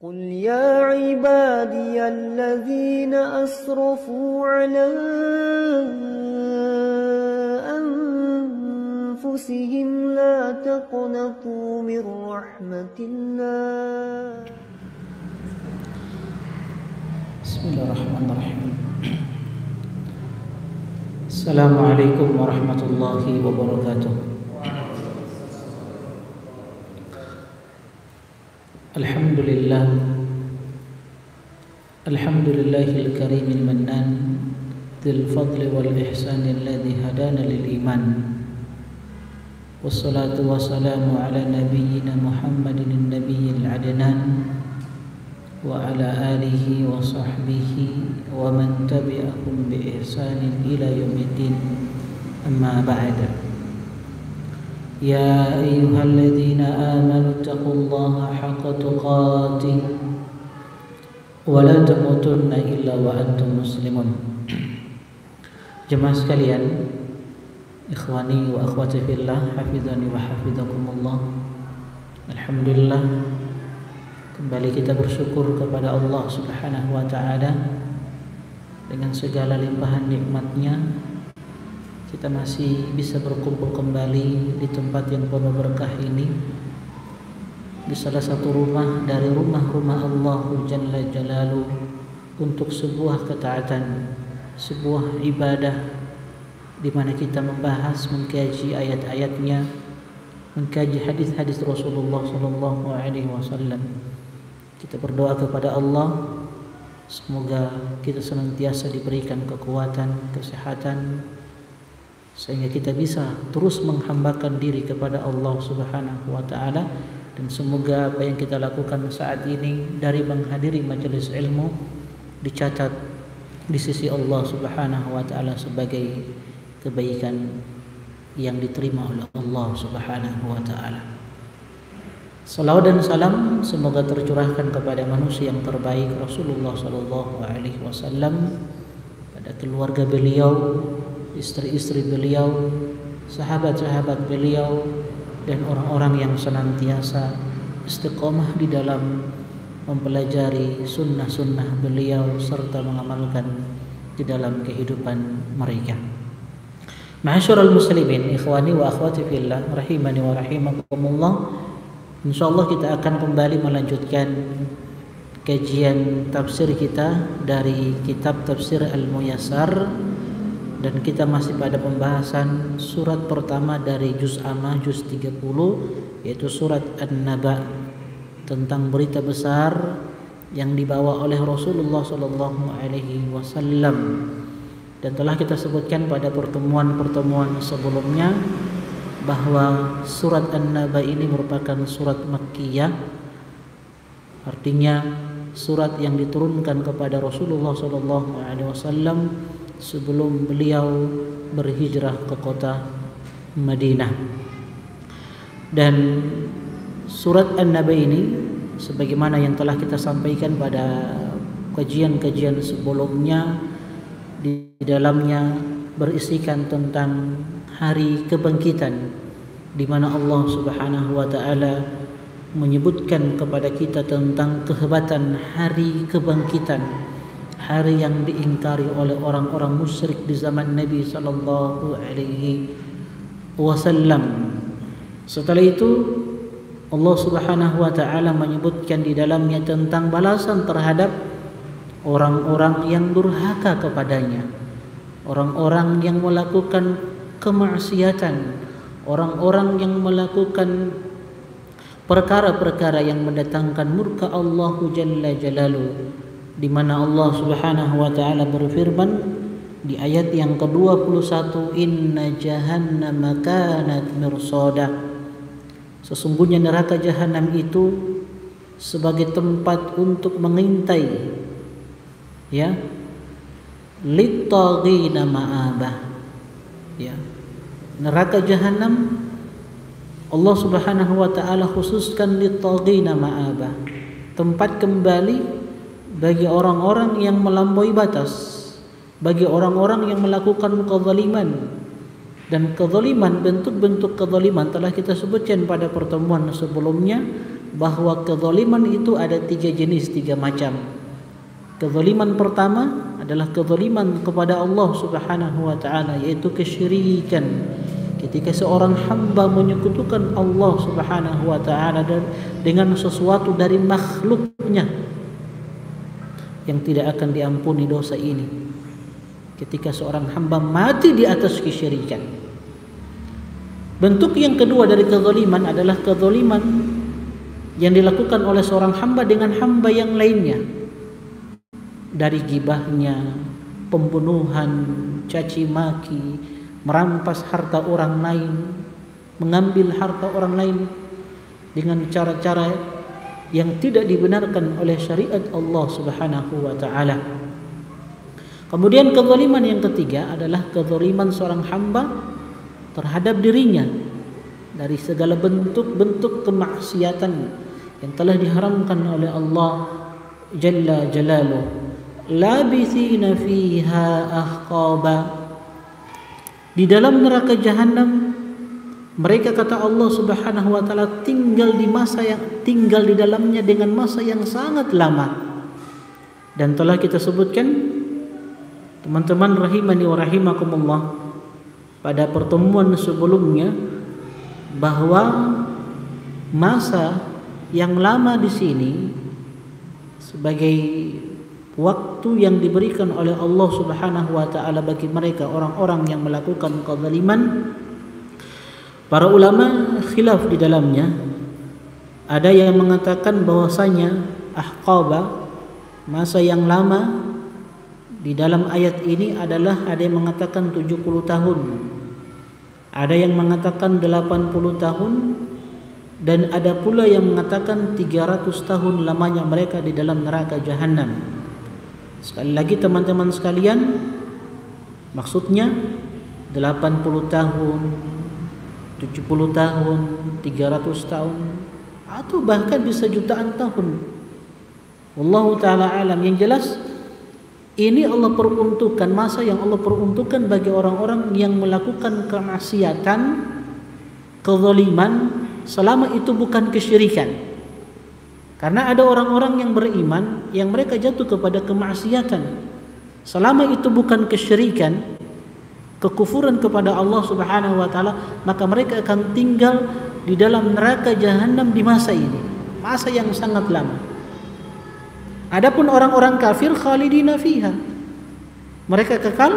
قل يا عبادي الذين أسرفوا على أنفسهم لا تقنطوا من رحمة الله. بسم الله الرحمن الرحيم. السلام عليكم ورحمة الله وبركاته. الحمد لله الكريم المنان ذي الفضل والإحسان الذي هدانا للإيمان، والصلاة والسلام على نبينا محمد النبي العدنان وعلى آله وصحبه ومن تبعهم بإحسان إلى يوم الدين. أما بعد، يا أيها الذين آمنوا اتقوا الله حق تقاته ولا تموتن إلا وأنتم مسلمون. Jemaah sekalian, ikhwani wa akhwati fillah, hafizani wa hafizakumullah. Alhamdulillah, kembali kita bersyukur kepada Allah Subhanahu wa ta'ala. Dengan segala limpahan nikmatnya, kita masih bisa berkumpul kembali di tempat yang penuh berkah ini, di salah satu rumah dari rumah-rumah Allah Jalla Jalaluh, untuk sebuah ketaatan, sebuah ibadah, di mana kita membahas, mengkaji ayat-ayatnya, mengkaji hadis-hadis Rasulullah sallallahu alaihi wasallam. Kita berdoa kepada Allah, semoga kita senantiasa diberikan kekuatan, kesehatan, sehingga kita bisa terus menghambakan diri kepada Allah Subhanahu wa ta'ala. Dan semoga apa yang kita lakukan saat ini dari menghadiri majelis ilmu dicatat di sisi Allah Subhanahu wa ta'ala sebagai kebaikan yang diterima oleh Allah Subhanahu wa ta'ala. Salawat dan salam semoga tercurahkan kepada manusia yang terbaik, Rasulullah sallallahu alaihi wasallam, pada keluarga beliau, istri-istri beliau, sahabat-sahabat beliau, dan orang-orang yang senantiasa istiqomah di dalam mempelajari sunnah-sunnah beliau serta mengamalkan di dalam kehidupan mereka. Ma'asyiral muslimin, ikhwani wa akhwati fillah, rahimani wa rahimakumullah. Insyaallah kita akan kembali melanjutkan kajian tafsir kita dari kitab Tafsir Al-Muyassar, dan kita masih pada pembahasan surat pertama dari juz amma, juz 30, yaitu surat An-Naba, tentang berita besar yang dibawa oleh Rasulullah sallallahu alaihi wasallam. Dan telah kita sebutkan pada pertemuan-pertemuan sebelumnya bahwa surat An-Naba ini merupakan surat Makkiyah, artinya surat yang diturunkan kepada Rasulullah sallallahu alaihi wasallam sebelum beliau berhijrah ke kota Madinah. Dan surat An-Naba ini, sebagaimana yang telah kita sampaikan pada kajian-kajian sebelumnya, di dalamnya berisikan tentang hari kebangkitan, di mana Allah Subhanahu wa ta'ala menyebutkan kepada kita tentang kehebatan hari kebangkitan, hari yang diingkari oleh orang-orang musyrik di zaman Nabi sallallahu alaihi wasallam. Setelah itu Allah Subhanahu wa ta'ala menyebutkan di dalamnya tentang balasan terhadap orang-orang yang durhaka kepadanya, orang-orang yang melakukan kemaksiatan, orang-orang yang melakukan perkara-perkara yang mendatangkan murka Allah Jalla Jalaluh, di mana Allah Subhanahu wa ta'ala berfirman di ayat yang ke-21, inna jahannama kanat mirsada, sesungguhnya neraka jahanam itu sebagai tempat untuk mengintai, ya, littaghina ma'abah, ya, neraka jahanam Allah Subhanahu wa ta'ala khususkan littaghina ma'abah, tempat kembali bagi orang-orang yang melampaui batas, bagi orang-orang yang melakukan kezaliman. Dan kezaliman, bentuk-bentuk kezaliman telah kita sebutkan pada pertemuan sebelumnya, bahwa kezaliman itu ada 3 jenis, 3 macam. Kezaliman pertama adalah kezaliman kepada Allah Subhanahu wa taala, yaitu kesyirikan. Ketika seorang hamba menyekutukan Allah Subhanahu wa taala dengan sesuatu dari makhluknya, yang tidak akan diampuni dosa ini ketika seorang hamba mati di atas kesyirikan. Bentuk yang kedua dari kezaliman adalah kezaliman yang dilakukan oleh seorang hamba dengan hamba yang lainnya, dari gibahnya, pembunuhan, caci maki, merampas harta orang lain, mengambil harta orang lain dengan cara-cara yang tidak dibenarkan oleh syariat Allah Subhanahu wa taala. Kemudian kezaliman yang ketiga adalah kezaliman seorang hamba terhadap dirinya dari segala bentuk-bentuk kemaksiatan yang telah diharamkan oleh Allah Jalla Jalaluh. Labithina fiha ahqaba, di dalam neraka jahanam mereka, kata Allah Subhanahu wa taala, tinggal di dalamnya dengan masa yang sangat lama. Dan telah kita sebutkan, teman-teman rahimani wa rahimakumullah, pada pertemuan sebelumnya, bahwa masa yang lama di sini sebagai waktu yang diberikan oleh Allah Subhanahu wa taala bagi mereka orang-orang yang melakukan kezaliman. Para ulama khilaf di dalamnya. Ada yang mengatakan bahwasanya ahqaba, masa yang lama di dalam ayat ini adalah, ada yang mengatakan 70 tahun, ada yang mengatakan 80 tahun, dan ada pula yang mengatakan 300 tahun lamanya mereka di dalam neraka jahanam. Sekali lagi teman-teman sekalian, maksudnya 80 tahun, 70 tahun, 300 tahun, atau bahkan bisa jutaan tahun. Wallahu ta'ala alam. Yang jelas ini Allah peruntukkan, masa yang Allah peruntukkan bagi orang-orang yang melakukan kemaksiatan, kezaliman, selama itu bukan kesyirikan. Karena ada orang-orang yang beriman yang mereka jatuh kepada kemaksiatan, selama itu bukan kesyirikan, kekufuran kepada Allah Subhanahu wa taala, maka mereka akan tinggal di dalam neraka jahanam di masa ini, masa yang sangat lama. Adapun orang-orang kafir, khalidina fiha, mereka kekal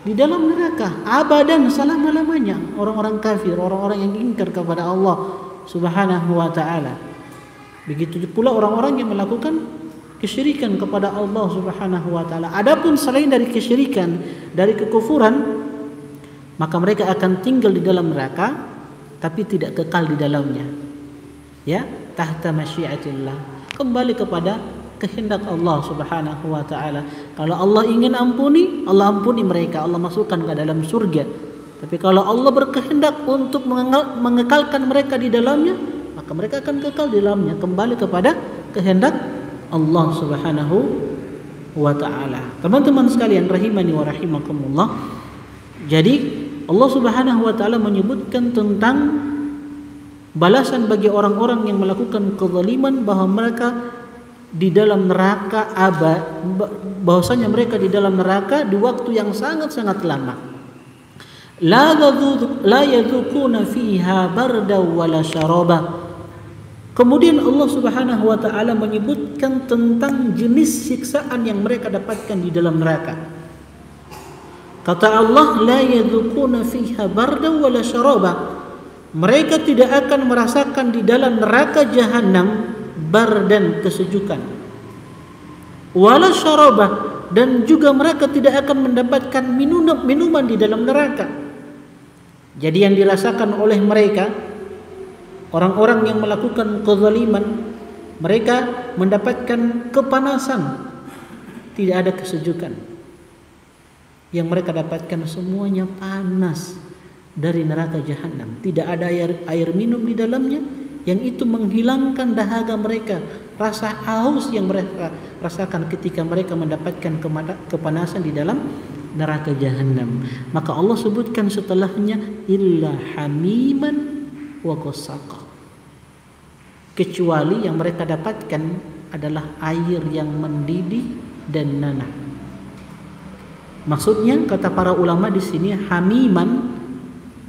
di dalam neraka abadan, selama-lamanya. Orang-orang kafir, orang-orang yang ingkar kepada Allah Subhanahu wa taala. Begitu pula orang-orang yang melakukan kesyirikan kepada Allah Subhanahu wa taala. Adapun selain dari kesyirikan, dari kekufuran, maka mereka akan tinggal di dalam neraka tapi tidak kekal di dalamnya. Ya, tahta masyiatillah. Kembali kepada kehendak Allah Subhanahu wa taala. Kalau Allah ingin ampuni, Allah ampuni mereka, Allah masukkan ke dalam surga. Tapi kalau Allah berkehendak untuk mengekalkan mereka di dalamnya, maka mereka akan kekal di dalamnya. Kembali kepada kehendak Allah Subhanahu wa taala. Teman-teman sekalian rahimani wa rahimakumullah. Jadi Allah Subhanahu wa taala menyebutkan tentang balasan bagi orang-orang yang melakukan kezaliman, bahwa mereka di dalam neraka bahwasanya mereka di dalam neraka di waktu yang sangat-sangat lama. La yadzuquna fiha barda wala syaraba. Kemudian Allah Subhanahu wa taala menyebutkan tentang jenis siksaan yang mereka dapatkan di dalam neraka. Kata Allah, la yadzuquna fiha barda wala syaraba. Mereka tidak akan merasakan di dalam neraka jahanam bardan, kesejukan, wala syaraba, dan juga mereka tidak akan mendapatkan minuman di dalam neraka. Jadi yang dirasakan oleh mereka, orang-orang yang melakukan kezaliman, mereka mendapatkan kepanasan, tidak ada kesejukan. Yang mereka dapatkan semuanya panas dari neraka jahanam. Tidak ada air minum di dalamnya, yang itu menghilangkan dahaga mereka, rasa haus yang mereka rasakan ketika mereka mendapatkan kepanasan di dalam neraka jahanam. Maka Allah sebutkan setelahnya, illa hamiman wa ghassaqa. kecuali yang mereka dapatkan adalah air yang mendidih dan nanah. Maksudnya kata para ulama di sini, hamiman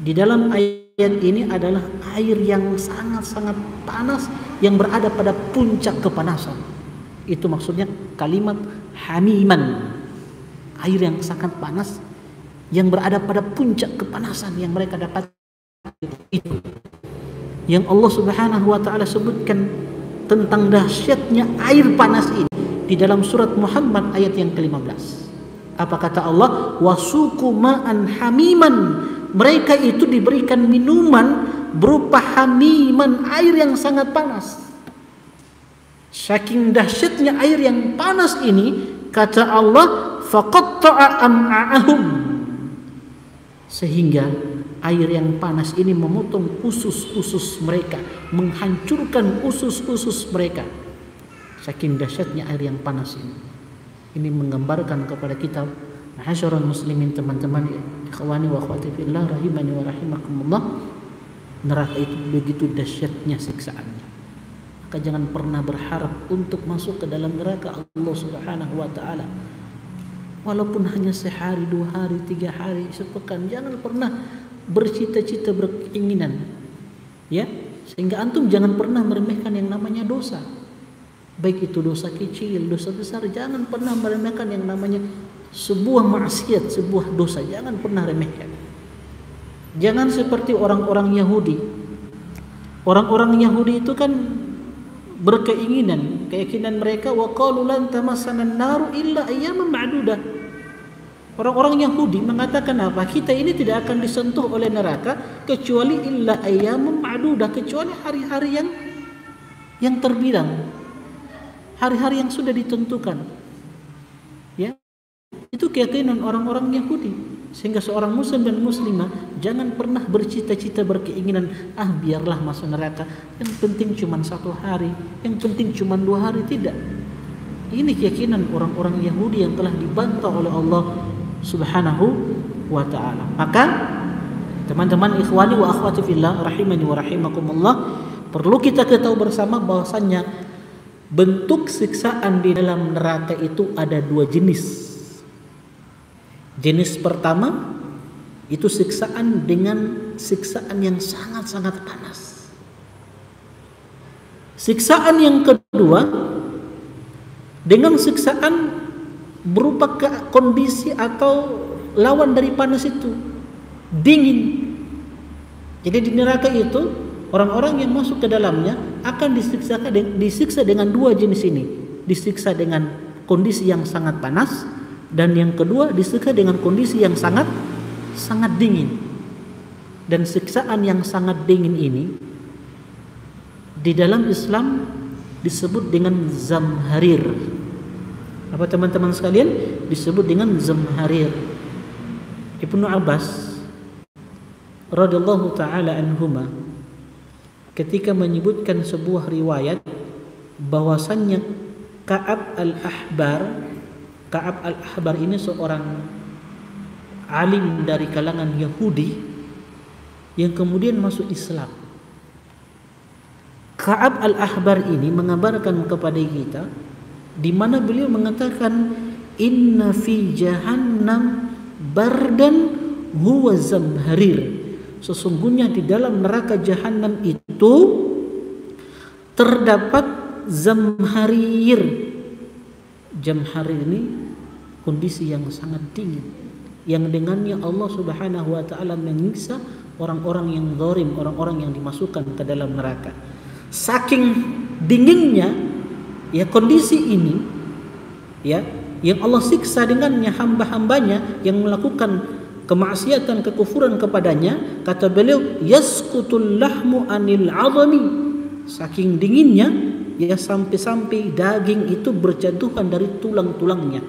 di dalam ayat ini adalah air yang sangat-sangat panas yang berada pada puncak kepanasan. Itu maksudnya kalimat hamiman, air yang sangat panas yang berada pada puncak kepanasan yang mereka dapat. Itu yang Allah Subhanahu wa taala sebutkan tentang dahsyatnya air panas ini di dalam surat Muhammad ayat yang ke-15. Apa kata Allah? Wasuku ma'an hamiman. Mereka itu diberikan minuman berupa hamiman, air yang sangat panas. Saking dahsyatnya air yang panas ini, kata Allah, faqatta'a am'a'ahum, sehingga air yang panas ini memotong usus-usus mereka, menghancurkan usus-usus mereka. Saking dahsyatnya air yang panas ini. Ini menggambarkan kepada kita, ma'asyiral muslimin, teman-teman, ikhwani wa akhwati fillah, rahimani wa rahimakumullah, neraka itu begitu dahsyatnya siksaannya. Maka jangan pernah berharap untuk masuk ke dalam neraka Allah Subhanahu wa taala. Walaupun hanya sehari, 2 hari, 3 hari, sepekan, jangan pernah bercita-cita, berkeinginan, ya, sehingga antum jangan pernah meremehkan yang namanya dosa, baik itu dosa kecil, dosa besar. Jangan pernah meremehkan yang namanya sebuah maksiat, sebuah dosa, jangan pernah remehkan. Jangan seperti orang-orang Yahudi. Orang-orang Yahudi itu kan berkeinginan, keyakinan mereka, wa qalu lan tamassana an-naru illa ayyaman ma'dudah. Orang-orang Yahudi mengatakan apa? Kita ini tidak akan disentuh oleh neraka kecuali illa ayyaman ma'dudah, kecuali hari-hari yang terbilang, hari-hari yang sudah ditentukan. Ya, itu keyakinan orang-orang Yahudi. Sehingga seorang muslim dan muslimah jangan pernah bercita-cita, berkeinginan, biarlah masuk neraka, yang penting cuma 1 hari, yang penting cuma 2 hari. Tidak. Ini keyakinan orang-orang Yahudi yang telah dibantah oleh Allah Subhanahu wa ta'ala. Maka teman-teman, ikhwani wa akhwati fillah, rahimani wa rahimakumullah, perlu kita ketahui bersama bahwasannya bentuk siksaan di dalam neraka itu ada 2 jenis. Jenis pertama itu siksaan dengan siksaan yang sangat-sangat panas. Siksaan yang kedua dengan siksaan berupa kondisi atau lawan dari panas itu, dingin. Jadi di neraka itu orang-orang yang masuk ke dalamnya akan disiksa dengan 2 jenis ini. Disiksa dengan kondisi yang sangat panas, dan yang kedua disiksa dengan kondisi yang sangat dingin. Dan siksaan yang sangat dingin ini di dalam Islam disebut dengan zamharir. Apa teman-teman sekalian? Disebut dengan zamharir. Ibnu Abbas radhiyallahu taala anhuma ketika menyebutkan sebuah riwayat bahwasannya Ka'ab al-Ahbar ini seorang alim dari kalangan Yahudi yang kemudian masuk Islam. Ka'ab al-Ahbar ini mengabarkan kepada kita, di mana beliau mengatakan, inna fi jahannam bardan huwa zamharir. Sesungguhnya di dalam neraka jahanam itu terdapat zamharir. Zamharir ini kondisi yang sangat dingin, yang dengannya Allah Subhanahu wa taala menyiksa orang-orang yang zalim, orang-orang yang dimasukkan ke dalam neraka. Saking dinginnya ya kondisi ini, ya, yang Allah siksa dengannya hamba-hambanya yang melakukan kemaksiatan, kekufuran kepadanya, kata beliau, yasqutul lahmu anil 'azami. Saking dinginnya ya sampai-sampai daging itu berjatuhan dari tulang-tulangnya.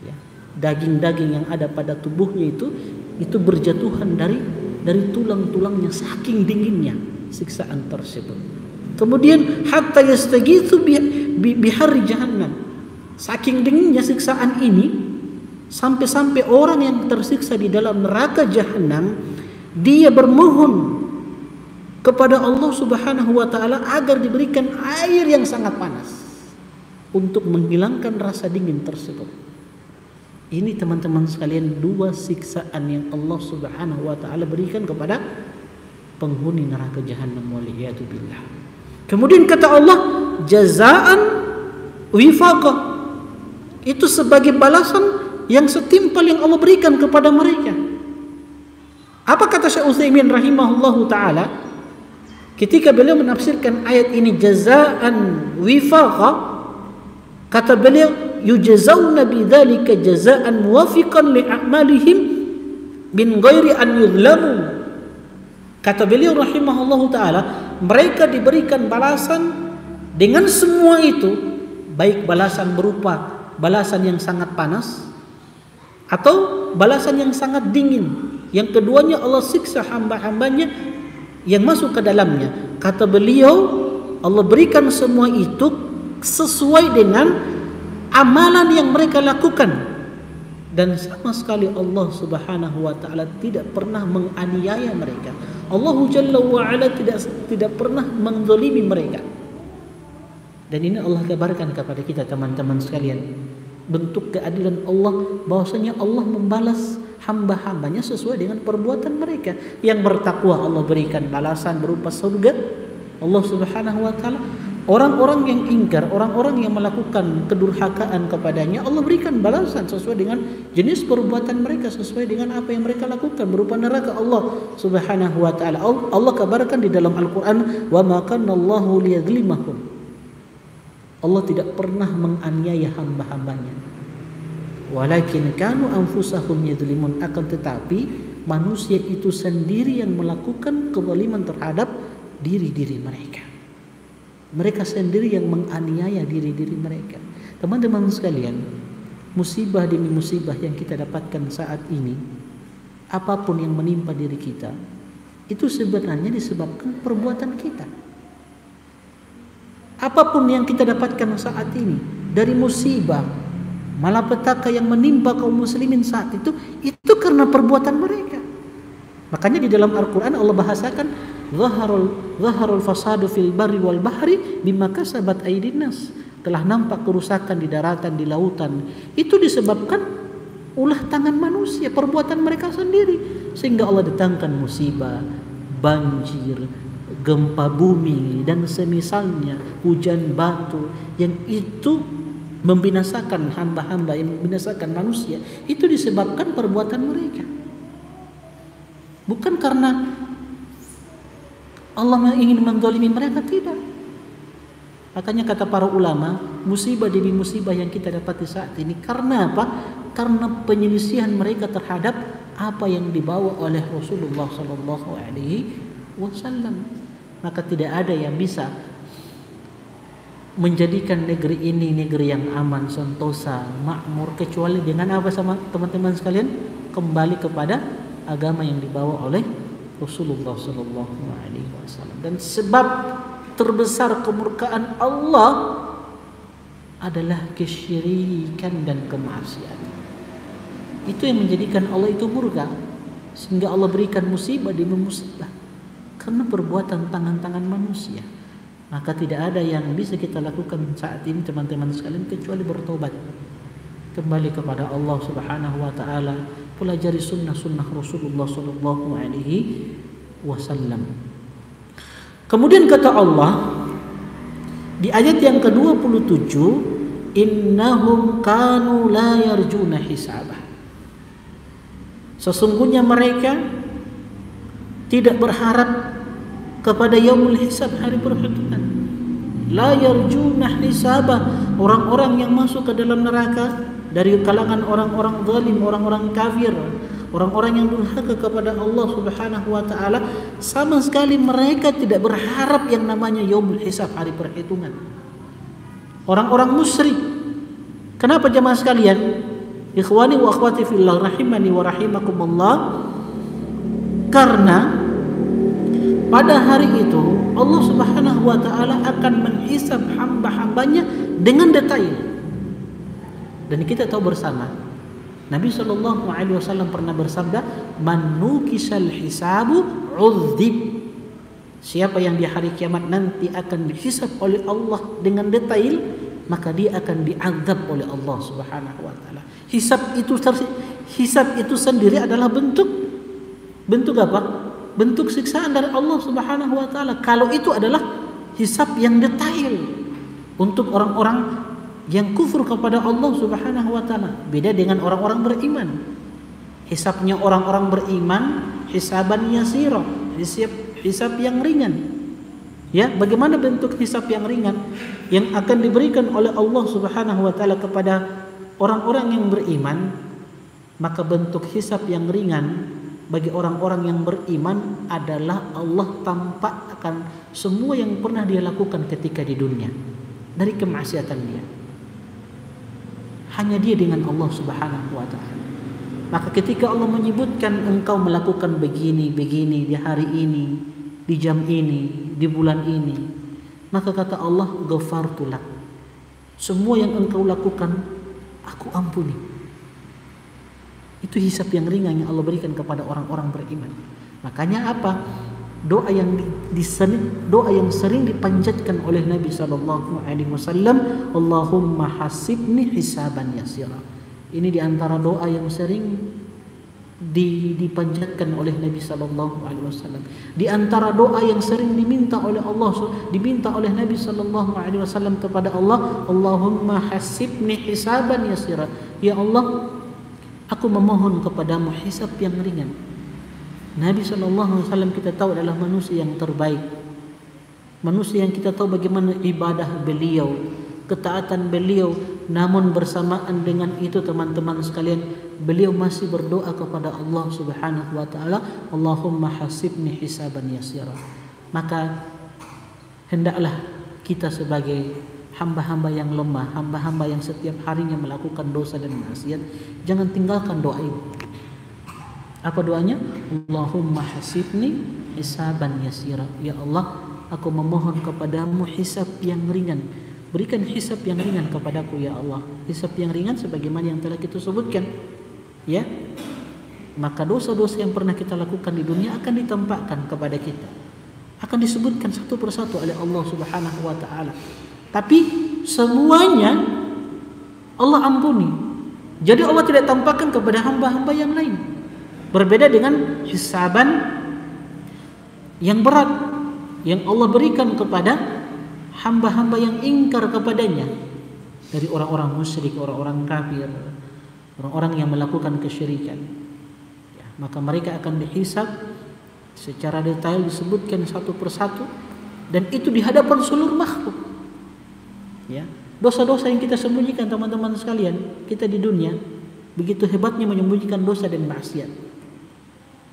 Ya, daging-daging yang ada pada tubuhnya itu berjatuhan dari tulang-tulangnya, saking dinginnya siksaan tersebut. Kemudian hatta yastagitsu bihari jahannam. Saking dinginnya siksaan ini sampai-sampai orang yang tersiksa di dalam neraka jahanam dia bermohon kepada Allah Subhanahu wa taala agar diberikan air yang sangat panas untuk menghilangkan rasa dingin tersebut. Ini teman-teman sekalian dua siksaan yang Allah Subhanahu wa taala berikan kepada penghuni neraka jahanam, waliyadu billah. Kemudian kata Allah, jazaan wifaqa, itu sebagai balasan yang setimpal yang Allah berikan kepada mereka. Apa kata Syekh Utsaimin rahimahullahu taala ketika beliau menafsirkan ayat ini, jazaan wifaqa, kata beliau, yujazawna bidzalika jazaan muwafiqan li'amalihim min ghairi an yuzlamu. Kata beliau rahimahullahu taala, mereka diberikan balasan dengan semua itu, baik balasan berupa balasan yang sangat panas atau balasan yang sangat dingin. Yang keduanya Allah siksa hamba-hambanya yang masuk ke dalamnya. Kata beliau, Allah berikan semua itu sesuai dengan amalan yang mereka lakukan, dan sama sekali Allah Subhanahu wa taala tidak pernah menganiaya mereka. Allah Jalla wa Ala tidak pernah menzalimi mereka. Dan ini Allah kabarkan kepada kita teman-teman sekalian, bentuk keadilan Allah, bahwasanya Allah membalas hamba-hambanya sesuai dengan perbuatan mereka. Yang bertakwa Allah berikan balasan berupa surga Allah Subhanahu wa taala. Orang-orang yang ingkar, orang-orang yang melakukan kedurhakaan kepadanya, Allah berikan balasan sesuai dengan jenis perbuatan mereka, sesuai dengan apa yang mereka lakukan berupa neraka Allah Subhanahu wa taala. Allah kabarkan di dalam Al-Qur'an, wa ma kana Allahu liyadzlimahum. Allah tidak pernah menganiaya hamba-hambanya. Walakin kanu anfusahum yadzlimun, akan tetapi manusia itu sendiri yang melakukan kezaliman terhadap diri-diri mereka. Mereka sendiri yang menganiaya diri-diri mereka. Teman-teman sekalian, musibah demi musibah yang kita dapatkan saat ini, apapun yang menimpa diri kita, itu sebenarnya disebabkan perbuatan kita. Apapun yang kita dapatkan saat ini, dari musibah, malapetaka yang menimpa kaum muslimin saat itu karena perbuatan mereka. Makanya di dalam Al-Quran Allah bahasakan, Zaharul fasadu fil barri wal bahri bima kasabat aydin nas. Telah nampak kerusakan di daratan, di lautan. Itu disebabkan ulah tangan manusia, perbuatan mereka sendiri. Sehingga Allah datangkan musibah, banjir, gempa bumi, dan semisalnya, hujan batu, yang itu membinasakan hamba-hamba, yang membinasakan manusia. Itu disebabkan perbuatan mereka. Bukan karena Allah ingin menzalimi mereka, tidak. Makanya kata para ulama, musibah demi musibah yang kita dapati saat ini karena apa? Karena penyelisihan mereka terhadap apa yang dibawa oleh Rasulullah sallallahu alaihi wasallam. Maka tidak ada yang bisa menjadikan negeri ini negeri yang aman, sentosa, makmur, kecuali dengan apa sama teman-teman sekalian? Kembali kepada agama yang dibawa oleh Rasulullah sallallahu alaihi wasallam. Dan sebab terbesar kemurkaan Allah adalah kesyirikan dan kemaksiatan. Itu yang menjadikan Allah itu murka, sehingga Allah berikan musibah demi musibah karena perbuatan tangan-tangan manusia. Maka tidak ada yang bisa kita lakukan saat ini teman-teman sekalian kecuali bertobat, kembali kepada Allah Subhanahu wa taala, pelajari sunnah-sunnah Rasulullah sallallahu alaihi wasallam. Kemudian kata Allah di ayat yang ke-27, innahum kanu la yarjuna hisabah. Sesungguhnya mereka tidak berharap kepada yaumul hisab, hari perhitungan. La yarjuna hisabah, orang-orang yang masuk ke dalam neraka dari kalangan orang-orang zalim, orang-orang kafir, orang-orang yang durhaka kepada Allah Subhanahu wa taala, sama sekali mereka tidak berharap yang namanya yaumul hisab, hari perhitungan. Orang-orang musyrik. Kenapa jemaah sekalian? Ikhwani wa akhwati fillah rahimani wa rahimakumullah. Karena pada hari itu Allah Subhanahu wa taala akan menghisab hamba-hambanya dengan detail. Dan kita tahu bersama, Nabi sallallahu alaihi wasallam pernah bersabda, "Man nukisal hisabu udzib." Siapa yang di hari kiamat nanti akan dihisab oleh Allah dengan detail, maka dia akan diazab oleh Allah Subhanahu wa taala. Hisab itu sendiri adalah bentuk apa? Bentuk siksaan dari Allah Subhanahu wa taala. Kalau itu adalah hisab yang detail untuk orang-orang yang kufur kepada Allah Subhanahu wa taala. Beda dengan orang-orang beriman. Hisabnya orang-orang beriman hisaban yasira, hisab yang ringan. Ya, bagaimana bentuk hisab yang ringan yang akan diberikan oleh Allah Subhanahu wa taala kepada orang-orang yang beriman? Maka bentuk hisab yang ringan bagi orang-orang yang beriman adalah Allah tampakkan semua yang pernah dia lakukan ketika di dunia dari kemaksiatan dia. Hanya dia dengan Allah Subhanahu wa taala. Maka ketika Allah menyebutkan engkau melakukan begini di hari ini, di jam ini, di bulan ini, maka kata Allah, ghafartu lak. Semua yang engkau lakukan aku ampuni. Itu hisab yang ringan yang Allah berikan kepada orang-orang beriman. Makanya apa? Doa yang sering dipanjatkan oleh Nabi sallallahu alaihi wasallam, Allahumma hasibni hisaban yasira. Ini di antara doa yang sering dipanjatkan oleh Nabi sallallahu alaihi wasallam. Di antara doa yang sering diminta oleh Nabi sallallahu alaihi wasallam kepada Allah, Allahumma hasibni hisaban yasira. Ya Allah, aku memohon kepadamu hisab yang ringan. Nabi sallallahu alaihi wasallam kita tahu adalah manusia yang terbaik. Manusia yang kita tahu bagaimana ibadah beliau, ketaatan beliau, namun bersamaan dengan itu teman-teman sekalian, beliau masih berdoa kepada Allah Subhanahu wa taala, Allahumma hasibni hisaban yasira. Maka hendaklah kita sebagai hamba-hamba yang lemah, hamba-hamba yang setiap harinya melakukan dosa dan maksiat, jangan tinggalkan doa ini. Apa doanya? Allahumma hasibni hisaban yasira. Ya Allah, aku memohon kepadamu hisab yang ringan. Berikan hisab yang ringan kepadaku ya Allah. Hisab yang ringan sebagaimana yang telah kita sebutkan. Ya. Maka dosa-dosa yang pernah kita lakukan di dunia akan ditampakkan kepada kita. Akan disebutkan satu persatu oleh Allah Subhanahu wa taala. Tapi semuanya Allah ampuni. Jadi Allah tidak tampakkan kepada hamba-hamba yang lain. Berbeda dengan hisaban yang berat yang Allah berikan kepada hamba-hamba yang ingkar kepadanya dari orang-orang musyrik, orang-orang kafir, orang-orang yang melakukan kesyirikan. Ya, maka mereka akan dihisab secara detail, disebutkan satu persatu, dan itu di hadapan seluruh makhluk. Ya, dosa-dosa yang kita sembunyikan teman-teman sekalian, kita di dunia begitu hebatnya menyembunyikan dosa dan maksiat.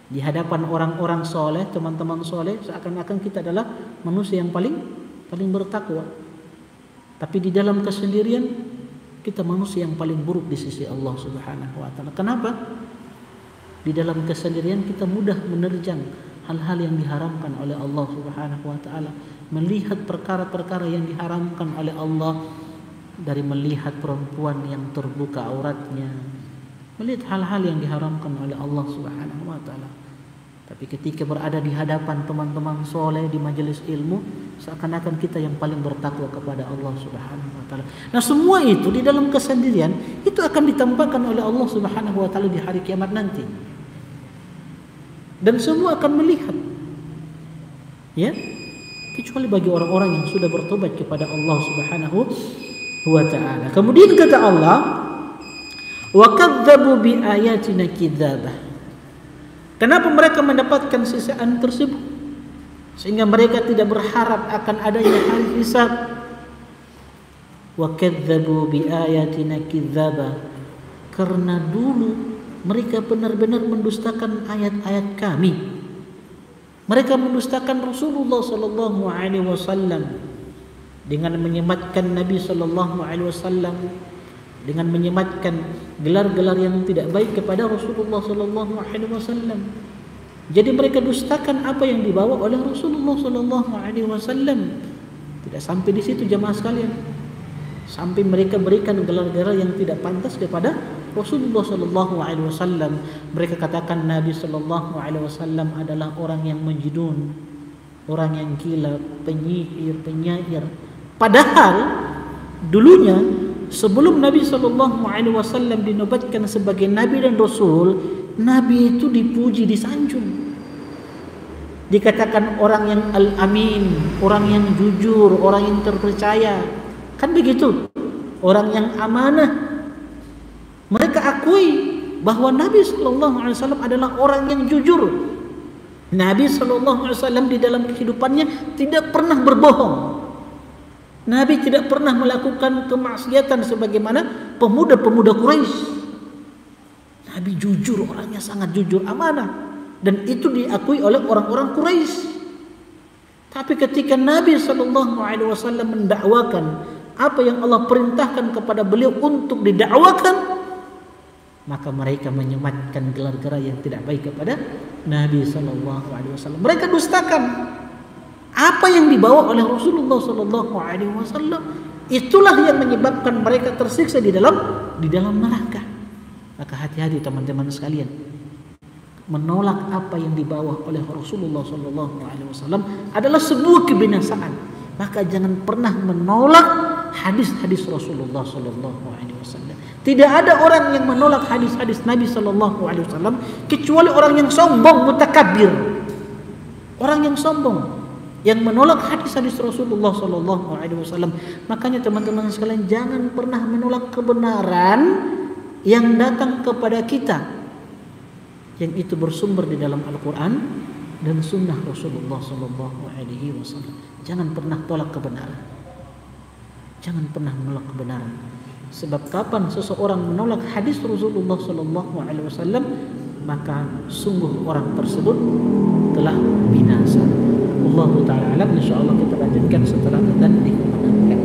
Di hadapan orang-orang soleh, teman-teman soleh, seakan-akan kita adalah manusia yang paling bertakwa. Tapi di dalam kesendirian kita manusia yang paling buruk di sisi Allah Subhanahu wa taala. Kenapa? Di dalam kesendirian kita mudah menerjang hal-hal yang diharamkan oleh Allah Subhanahu wa taala, melihat perkara-perkara yang diharamkan oleh Allah, dari melihat perempuan yang terbuka auratnya, melihat hal-hal yang diharamkan oleh Allah Subhanahu wa taala. Tapi ketika berada di hadapan teman-teman soleh di majelis ilmu, seakan-akan kita yang paling bertakwa kepada Allah Subhanahu wa taala. Nah, semua itu di dalam kesendirian itu akan ditampakkan oleh Allah Subhanahu wa taala di hari kiamat nanti. Dan semua akan melihat. Ya? Kecuali bagi orang-orang yang sudah bertobat kepada Allah Subhanahu wa taala. Kemudian kata Allah, wa kadzdzabu bi ayatina kidzabah. Kenapa mereka mendapatkan sisaan tersebut sehingga mereka tidak berharap akan adanya hari hisab? Wa kadzdzabu bi ayatina kidzabah, karena dulu mereka benar-benar mendustakan ayat-ayat kami. Mereka mendustakan Rasulullah sallallahu alaihi wasallam dengan menyematkan Nabi sallallahu alaihi wasallam, dengan menyematkan gelar-gelar yang tidak baik kepada Rasulullah sallallahu alaihi wasallam. Jadi mereka dustakan apa yang dibawa oleh Rasulullah sallallahu alaihi wasallam. Tidak sampai di situ jemaah sekalian. Sampai mereka berikan gelar-gelar yang tidak pantas kepada Rasulullah sallallahu alaihi wasallam. Mereka katakan Nabi sallallahu alaihi wasallam adalah orang yang majnun. orang yang gila, penyihir, penyair. Padahal dulunya sebelum Nabi SAW dinobatkan sebagai Nabi dan Rasul, Nabi itu dipuji, disanjung. Dikatakan orang yang al-amin, orang yang jujur, orang yang terpercaya. Kan begitu. Orang yang amanah. Mereka akui bahwa Nabi SAW adalah orang yang jujur. Nabi SAW di dalam kehidupannya tidak pernah berbohong. Nabi tidak pernah melakukan kemaksiatan sebagaimana pemuda-pemuda Quraisy. Nabi jujur, orangnya sangat jujur, amanah, dan itu diakui oleh orang-orang Quraisy. Tapi ketika Nabi SAW mendakwakan apa yang Allah perintahkan kepada beliau untuk didakwakan, maka mereka menyematkan gelar-gelar yang tidak baik kepada Nabi SAW. Mereka dustakan apa yang dibawa oleh Rasulullah SAW. Itulah yang menyebabkan mereka tersiksa di dalam neraka. Maka hati-hati teman-teman sekalian, menolak apa yang dibawa oleh Rasulullah SAW adalah sebuah kebinasaan. Maka jangan pernah menolak hadis-hadis Rasulullah SAW. Tidak ada orang yang menolak hadis-hadis Nabi SAW kecuali orang yang sombong, mutakabbir, orang yang sombong, yang menolak hadis-hadis Rasulullah SAW. Makanya teman-teman sekalian, jangan pernah menolak kebenaran yang datang kepada kita, yang itu bersumber di dalam Al-Quran dan Sunnah Rasulullah SAW. Jangan pernah tolak kebenaran. Jangan pernah menolak kebenaran. Sebab kapan seseorang menolak hadis Rasulullah SAW, maka sungguh orang tersebut telah binasa. Allah Ta'ala alam. InsyaAllah kita lanjutkan setelah adzan dikumandangkan.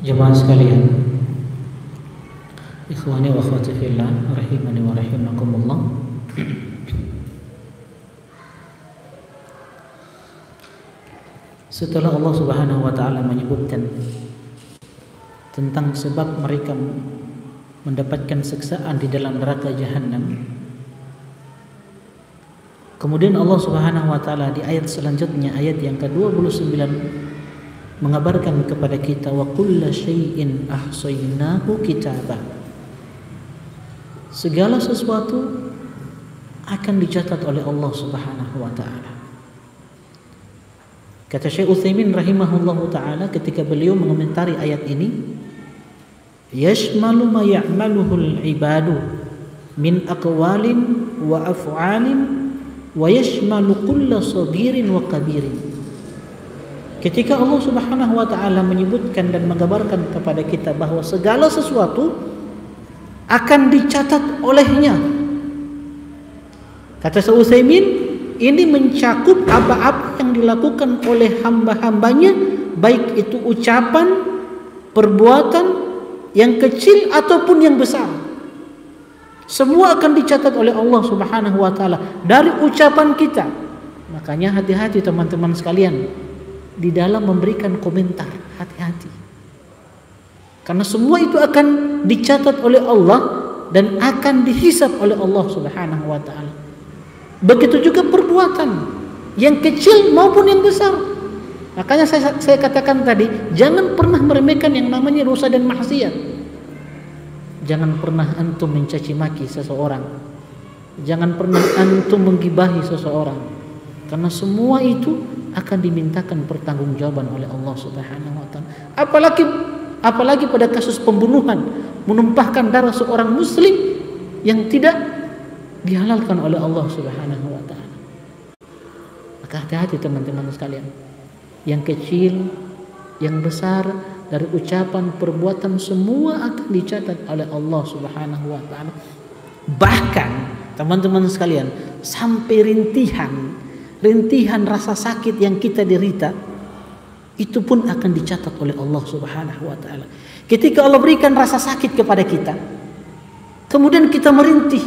Jemaah sekalian, ikhwani wa akhwati fillah, rahimani wa rahimakumullah. Setelah Allah Subhanahu wa taala menyebutkan tentang sebab mereka mendapatkan siksaan di dalam neraka jahanam, kemudian Allah Subhanahu wa taala di ayat selanjutnya, ayat yang ke-29, mengabarkan kepada kita wa kulla syai'in ahsaynahu kitaba. Segala sesuatu akan dicatat oleh Allah Subhanahu wa taala. Kata Syekh Utsaimin rahimahullahu taala ketika beliau mengomentari ayat ini, yashmalu ma ya'maluhu al-ibadu min aqwalin wa af'alin wa yashmalu kulla saghirin wa kabirin. Ketika Allah Subhanahu wa taala menyebutkan dan menggambarkan kepada kita bahwa segala sesuatu akan dicatat olehnya, kata Syekh Utsaimin, ini mencakup apa-apa yang dilakukan oleh hamba-hambanya, baik itu ucapan, perbuatan yang kecil ataupun yang besar. Semua akan dicatat oleh Allah Subhanahu wa taala dari ucapan kita. Makanya hati-hati teman-teman sekalian di dalam memberikan komentar, hati-hati. Karena semua itu akan dicatat oleh Allah dan akan dihisab oleh Allah Subhanahu wa taala. Begitu juga perbuatan yang kecil maupun yang besar. Makanya saya katakan tadi, jangan pernah meremehkan yang namanya dosa dan maksiat. Jangan pernah antum mencaci maki seseorang. Jangan pernah antum menggibahi seseorang. Karena semua itu akan dimintakan pertanggungjawaban oleh Allah Subhanahu wa taala. Apalagi pada kasus pembunuhan, menumpahkan darah seorang muslim yang tidak dihalalkan oleh Allah Subhanahu wa taala. Maka hati-hati teman-teman sekalian. Yang kecil, yang besar, dari ucapan, perbuatan, semua akan dicatat oleh Allah Subhanahu wa taala. Bahkan teman-teman sekalian, sampai rintihan rasa sakit yang kita derita, itu pun akan dicatat oleh Allah Subhanahu wa taala. Ketika Allah berikan rasa sakit kepada kita, kemudian kita merintih,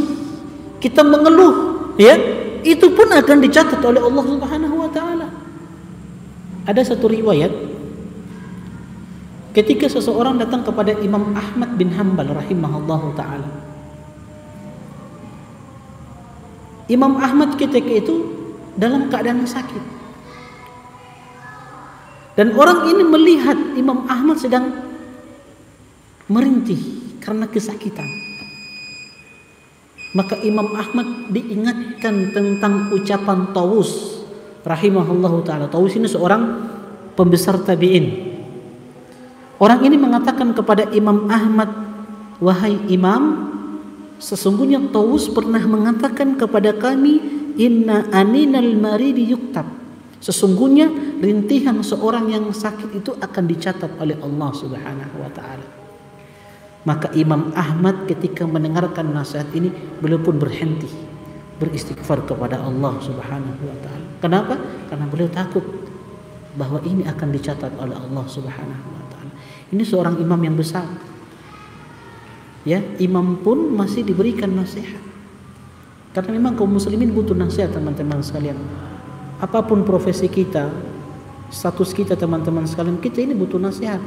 kita mengeluh, ya, itu pun akan dicatat oleh Allah Subhanahu wa taala. Ada satu riwayat ketika seseorang datang kepada Imam Ahmad bin Hanbal rahimahullahu taala. Imam Ahmad ketika itu dalam keadaan sakit. Dan orang ini melihat Imam Ahmad sedang merintih karena kesakitan. Maka Imam Ahmad diingatkan tentang ucapan Tawus rahimahullahu ta'ala. Tawus ini seorang pembesar tabi'in. Orang ini mengatakan kepada Imam Ahmad, wahai Imam, sesungguhnya Tawus pernah mengatakan kepada kami, inna aninal maridi yuktab, Sesungguhnya rintihan seorang yang sakit itu akan dicatat oleh Allah Subhanahu wa taala. Maka Imam Ahmad ketika mendengarkan nasihat ini, beliau pun berhenti beristighfar kepada Allah Subhanahu wa taala. Kenapa? Karena beliau takut bahwa ini akan dicatat oleh Allah Subhanahu wa taala. Ini seorang imam yang besar. Ya, imam pun masih diberikan nasihat. Karena memang kaum muslimin butuh nasihat, teman-teman sekalian. Apapun profesi kita, status kita, teman-teman sekalian, kita ini butuh nasihat.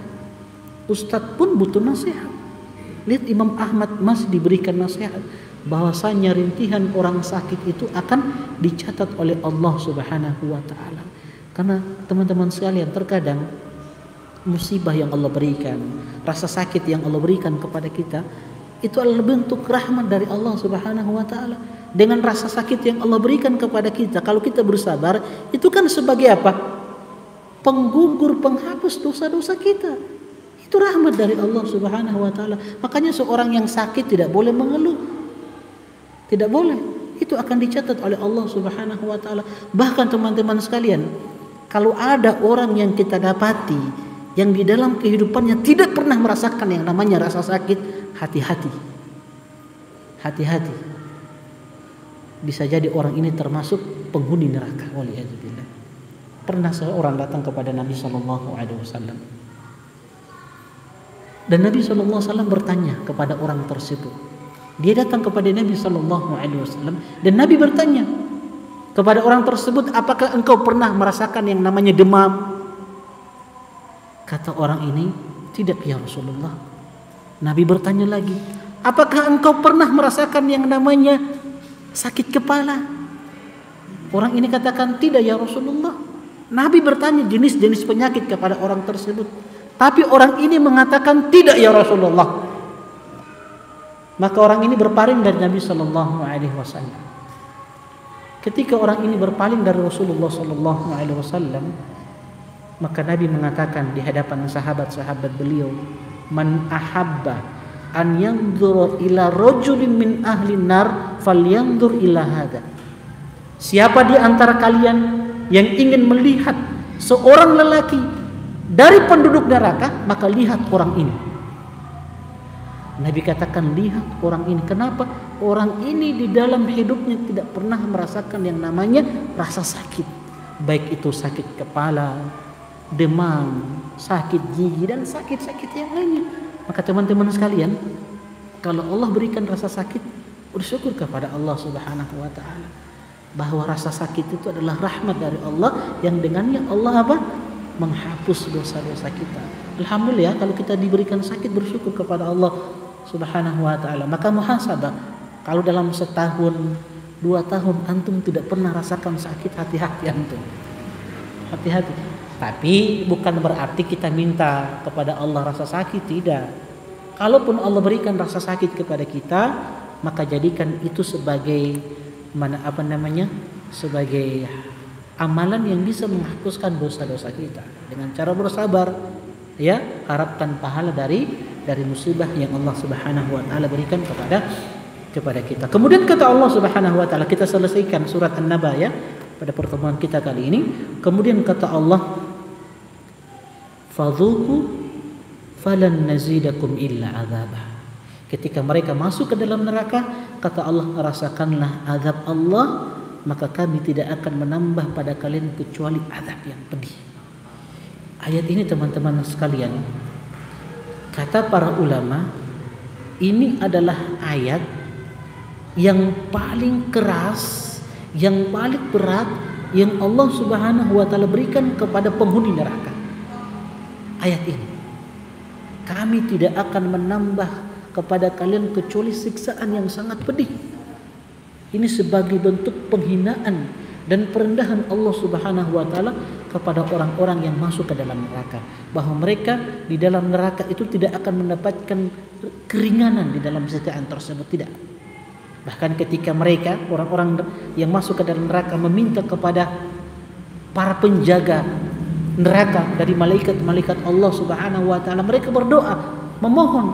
Ustadz pun butuh nasihat. Lihat Imam Ahmad masih diberikan nasihat bahwasanya rintihan orang sakit itu akan dicatat oleh Allah Subhanahu wa taala. Karena teman-teman sekalian, terkadang musibah yang Allah berikan, rasa sakit yang Allah berikan kepada kita, itu adalah bentuk rahmat dari Allah Subhanahu wa taala. Dengan rasa sakit yang Allah berikan kepada kita, kalau kita bersabar, itu kan sebagai apa? Penggugur, penghapus dosa-dosa kita. Itu rahmat dari Allah Subhanahu wa taala. Makanya seorang yang sakit tidak boleh mengeluh. Tidak boleh. Itu akan dicatat oleh Allah Subhanahu wa taala. Bahkan teman-teman sekalian, kalau ada orang yang kita dapati yang di dalam kehidupannya tidak pernah merasakan yang namanya rasa sakit, hati-hati. Hati-hati. Bisa jadi orang ini termasuk penghuni neraka. Waliyadzubillah. Pernah seorang datang kepada Nabi SAW, dan Nabi SAW bertanya kepada orang tersebut. Dia datang kepada Nabi SAW, dan Nabi bertanya kepada orang tersebut, apakah engkau pernah merasakan yang namanya demam? Kata orang ini, tidak ya Rasulullah. Nabi bertanya lagi, apakah engkau pernah merasakan yang namanya sakit kepala? Orang ini katakan, tidak ya Rasulullah. Nabi bertanya jenis-jenis penyakit kepada orang tersebut, tapi orang ini mengatakan, tidak ya Rasulullah. Maka orang ini berpaling dari Nabi SAW. Ketika orang ini berpaling dari Rasulullah SAW, maka Nabi mengatakan di hadapan sahabat-sahabat beliau, man ahabba an yanzura ila rajulin min ahli nar falyanzur ila hada. Siapa di antara kalian yang ingin melihat seorang lelaki dari penduduk neraka, maka lihat orang ini. Nabi katakan, lihat orang ini. Kenapa? Orang ini di dalam hidupnya tidak pernah merasakan yang namanya rasa sakit, baik itu sakit kepala, demam, sakit gigi, dan sakit-sakit yang lainnya. Maka teman-teman sekalian, kalau Allah berikan rasa sakit, bersyukur kepada Allah Subhanahu wa taala bahwa rasa sakit itu adalah rahmat dari Allah yang dengannya Allah apa? Menghapus dosa-dosa kita. Alhamdulillah, kalau kita diberikan sakit, bersyukur kepada Allah Subhanahu wa taala. Maka muhasabah, kalau dalam setahun, 2 tahun antum tidak pernah rasakan sakit, hati-hati antum. Hati-hati. Tapi bukan berarti kita minta kepada Allah rasa sakit, tidak. Kalaupun Allah berikan rasa sakit kepada kita, maka jadikan itu sebagai sebagai amalan yang bisa menghapuskan dosa-dosa kita dengan cara bersabar, ya, harapkan pahala dari musibah yang Allah Subhanahu wa taala berikan kepada kita. Kemudian kata Allah Subhanahu wa taala, kita selesaikan surat An-Naba ya pada pertemuan kita kali ini. Kemudian kata Allah, fadzuqu falan nazidakum illa adzaba. Ketika mereka masuk ke dalam neraka, kata Allah, rasakanlah azab Allah, maka kami tidak akan menambah pada kalian kecuali azab yang pedih. Ayat ini teman-teman sekalian, kata para ulama, ini adalah ayat yang paling keras, yang paling berat yang Allah Subhanahu wa taala berikan kepada penghuni neraka. Ayat ini, kami tidak akan menambah kepada kalian kecuali siksaan yang sangat pedih. Ini sebagai bentuk penghinaan dan perendahan Allah Subhanahu wa taala kepada orang-orang yang masuk ke dalam neraka, bahwa mereka di dalam neraka itu tidak akan mendapatkan keringanan di dalam siksaan tersebut, tidak. Bahkan ketika mereka, orang-orang yang masuk ke dalam neraka, meminta kepada para penjaga neraka dari malaikat-malaikat Allah Subhanahu wa taala, mereka berdoa memohon,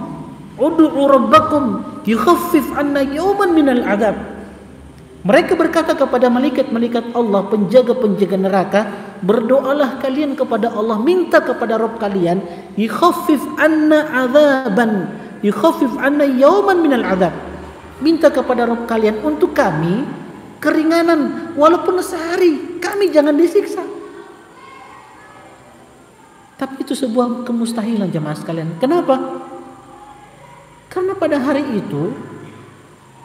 ud'u rabbakum yukhaffif 'anna yawman minal 'adzab. Mereka berkata kepada malaikat-malaikat Allah, penjaga-penjaga neraka, berdoalah kalian kepada Allah, minta kepada Rabb kalian, yukhaffif anna adzaban, yukhaffif anna yawman minal adzab. Minta kepada Rabb kalian untuk kami keringanan walaupun sehari, kami jangan disiksa. Tapi itu sebuah kemustahilan jemaah sekalian. Kenapa? Karena pada hari itu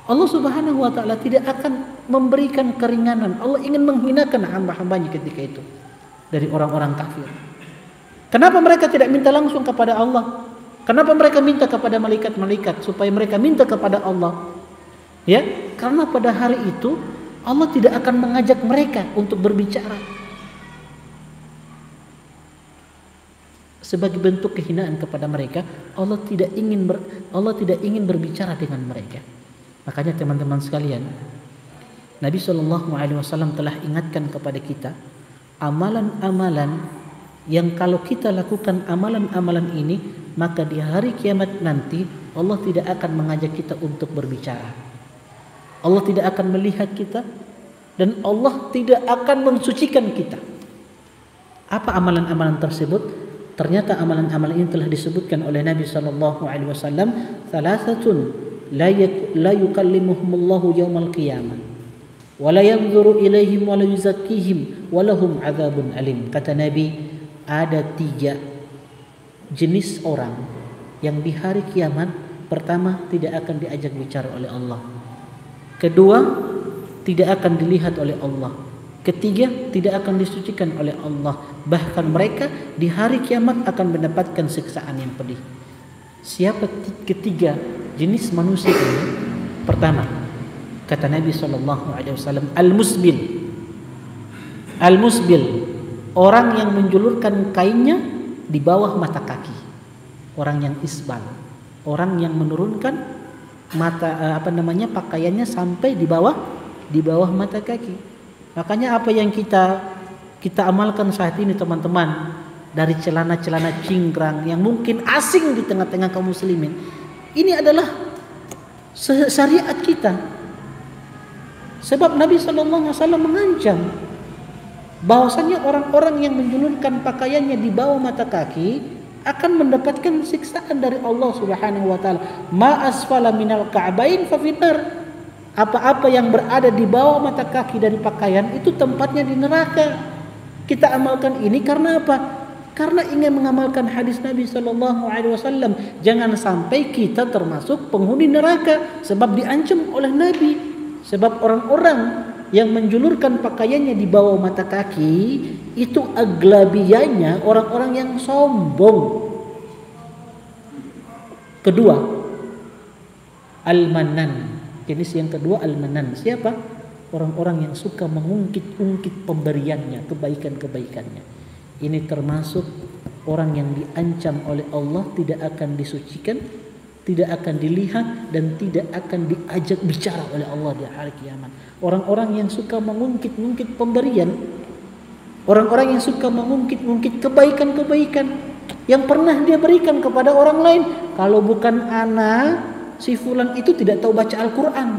Allah Subhanahu wa taala tidak akan memberikan keringanan. Allah ingin menghinakan hamba-hambanya ketika itu dari orang-orang kafir. Kenapa mereka tidak minta langsung kepada Allah? Kenapa mereka minta kepada malaikat-malaikat supaya mereka minta kepada Allah? Ya, karena pada hari itu Allah tidak akan mengajak mereka untuk berbicara. Sebagai bentuk kehinaan kepada mereka, Allah tidak ingin berbicara dengan mereka. Makanya teman-teman sekalian, Nabi SAW telah ingatkan kepada kita amalan-amalan yang kalau kita lakukan amalan-amalan ini, maka di hari kiamat nanti Allah tidak akan mengajak kita untuk berbicara. Allah tidak akan melihat kita dan Allah tidak akan mensucikan kita. Apa amalan-amalan tersebut? Ternyata amalan-amalan ini telah disebutkan oleh Nabi SAW. Thalathatun la yukallimuhumullahu yawmal qiyamah wa la yanzuru ilaihim wa la yuzakkihim wa lahum adzabun alim. Kata Nabi, ada 3 jenis orang yang di hari kiamat. Pertama, tidak akan diajak bicara oleh Allah. Kedua, tidak akan dilihat oleh Allah. Ketiga, tidak akan disucikan oleh Allah. Bahkan mereka di hari kiamat akan mendapatkan siksaan yang pedih. Siapa ketiga jenis manusia ini? Pertama, kata Nabi SAW, al-musbil. Al-musbil, orang yang menjulurkan kainnya di bawah mata kaki. Orang yang isbal, orang yang menurunkan pakaiannya sampai di bawah mata kaki. Makanya apa yang kita amalkan saat ini teman-teman, dari celana-celana cingkrang yang mungkin asing di tengah-tengah kaum muslimin, ini adalah syariat kita. Sebab Nabi SAW mengancam bahwasanya orang-orang yang menjulurkan pakaiannya di bawah mata kaki akan mendapatkan siksaan dari Allah Subhanahu wa taala. Ma asfala minal ka'bain fa finnar. Apa-apa yang berada di bawah mata kaki dari pakaian itu tempatnya di neraka. Kita amalkan ini karena apa? Karena ingin mengamalkan hadis Nabi SAW. Jangan sampai kita termasuk penghuni neraka, sebab diancam oleh Nabi. Sebab orang-orang yang menjulurkan pakaiannya di bawah mata kaki itu aglabiyanya orang-orang yang sombong. Kedua, al-manan. Jenis yang kedua al-manan. Siapa? Orang-orang yang suka mengungkit-ungkit pemberiannya, kebaikan-kebaikannya. Ini termasuk orang yang diancam oleh Allah, tidak akan disucikan, tidak akan dilihat, dan tidak akan diajak bicara oleh Allah di hari kiamat. Orang-orang yang suka mengungkit-ungkit pemberian, orang-orang yang suka mengungkit-ungkit kebaikan-kebaikan yang pernah dia berikan kepada orang lain. Kalau bukan ana, si fulan itu tidak tahu baca Al-Quran.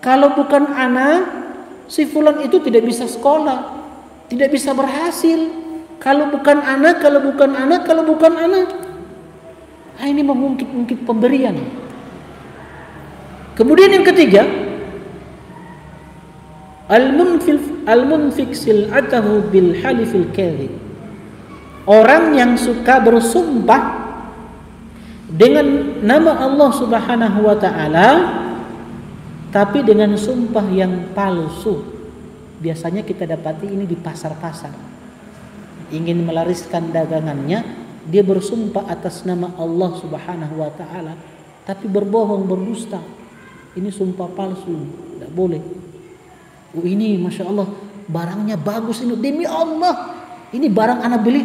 Kalau bukan ana, si fulan itu tidak bisa sekolah, tidak bisa berhasil. Kalau bukan ana, kalau bukan ana, kalau bukan ana. Nah, ini mengungkit-ungkit pemberian. Kemudian yang ketiga, al-munfik sil'atahu bil halifil kadhib. Orang yang suka bersumpah dengan nama Allah Subhanahu wa taala tapi dengan sumpah yang palsu. Biasanya kita dapati ini di pasar-pasar. Ingin melariskan dagangannya, dia bersumpah atas nama Allah Subhanahu wa taala tapi berbohong, berdusta. Ini sumpah palsu, tidak boleh. Oh, ini Masya Allah barangnya bagus ini, demi Allah ini barang anak beli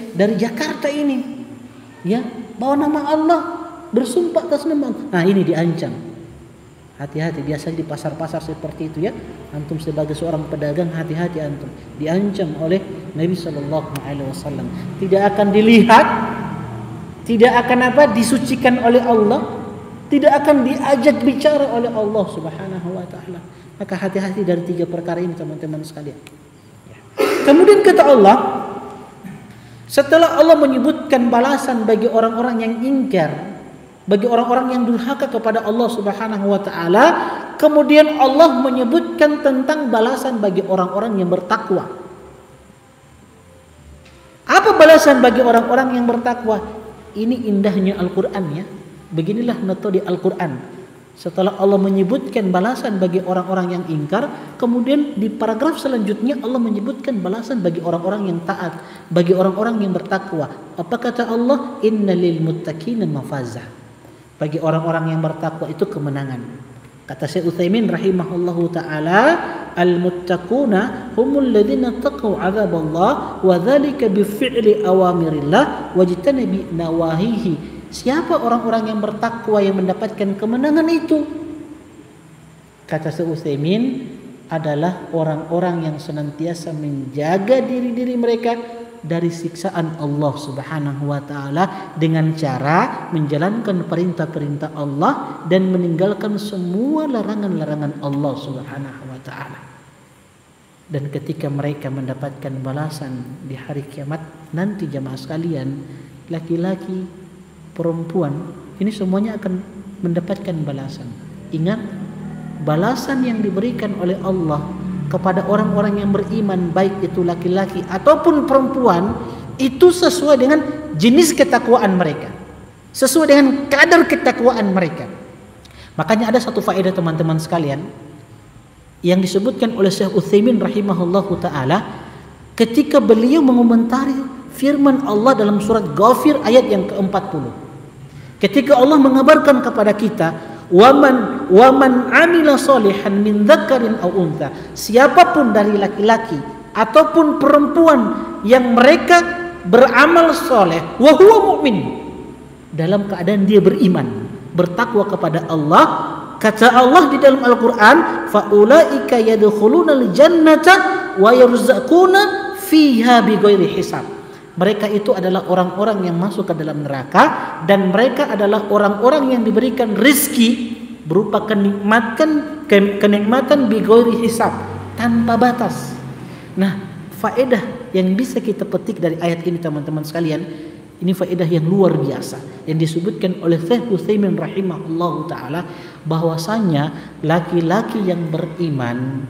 dari Jakarta ini, ya, bawa nama Allah, bersumpah atas nama Allah. Nah, ini diancam. Hati-hati, biasanya di pasar-pasar seperti itu, ya. Antum sebagai seorang pedagang, hati-hati antum. Diancam oleh Nabi SAW. Tidak akan dilihat, tidak akan disucikan oleh Allah, tidak akan diajak bicara oleh Allah Subhanahu wa taala. Maka hati-hati dari 3 perkara ini teman-teman sekalian. Kemudian kata Allah, setelah Allah menyebutkan balasan bagi orang-orang yang ingkar, bagi orang-orang yang durhaka kepada Allah Subhanahu wa taala, kemudian Allah menyebutkan tentang balasan bagi orang-orang yang bertakwa. Apa balasan bagi orang-orang yang bertakwa? Ini indahnya Al-Qur'an ya. Beginilah metode Al-Qur'an. Setelah Allah menyebutkan balasan bagi orang-orang yang ingkar, kemudian di paragraf selanjutnya Allah menyebutkan balasan bagi orang-orang yang taat, bagi orang-orang yang bertakwa. Apa kata Allah? Innalil muttaqina mafazah. Bagi orang-orang yang bertakwa itu kemenangan. Kata Syekh Utsaimin rahimahullahu taala, al-muttaquna humul ladzina taqaw 'adzaballah wa dzalika bi fi'li awamirillah wajtanabi nawahihi. Siapa orang-orang yang bertakwa yang mendapatkan kemenangan itu? Kata Syekh Utsaimin, adalah orang-orang yang senantiasa menjaga diri-diri mereka dari siksaan Allah Subhanahu wa taala dengan cara menjalankan perintah-perintah Allah dan meninggalkan semua larangan-larangan Allah Subhanahu wa taala. Dan ketika mereka mendapatkan balasan di hari kiamat nanti, jamaah sekalian, laki-laki, perempuan, ini semuanya akan mendapatkan balasan. Ingat, balasan yang diberikan oleh Allah kepada orang-orang yang beriman, baik itu laki-laki ataupun perempuan, itu sesuai dengan jenis ketakwaan mereka, sesuai dengan kadar ketakwaan mereka. Makanya ada satu faedah teman-teman sekalian yang disebutkan oleh Syekh Utsaimin rahimahullahu taala ketika beliau mengomentari firman Allah dalam surat Ghafir ayat yang ke-40. Ketika Allah mengabarkan kepada kita, waman amila solihan min dzakarin aw untha, siapapun dari laki-laki ataupun perempuan yang mereka beramal soleh, wa huwa mu'min, dalam keadaan dia beriman, bertakwa kepada Allah, kata Allah di dalam Al-Quran, faulaika yadkhulunal jannata wa yarzaquna fiha bighairi hisab. Mereka itu adalah orang-orang yang masuk ke dalam neraka, dan mereka adalah orang-orang yang diberikan rizki berupa kenikmatan bighairi hisab, tanpa batas. Nah, faedah yang bisa kita petik dari ayat ini teman-teman sekalian, ini faedah yang luar biasa yang disebutkan oleh Syekh Utsaimin rahimahullahu taala, bahwasanya laki-laki yang beriman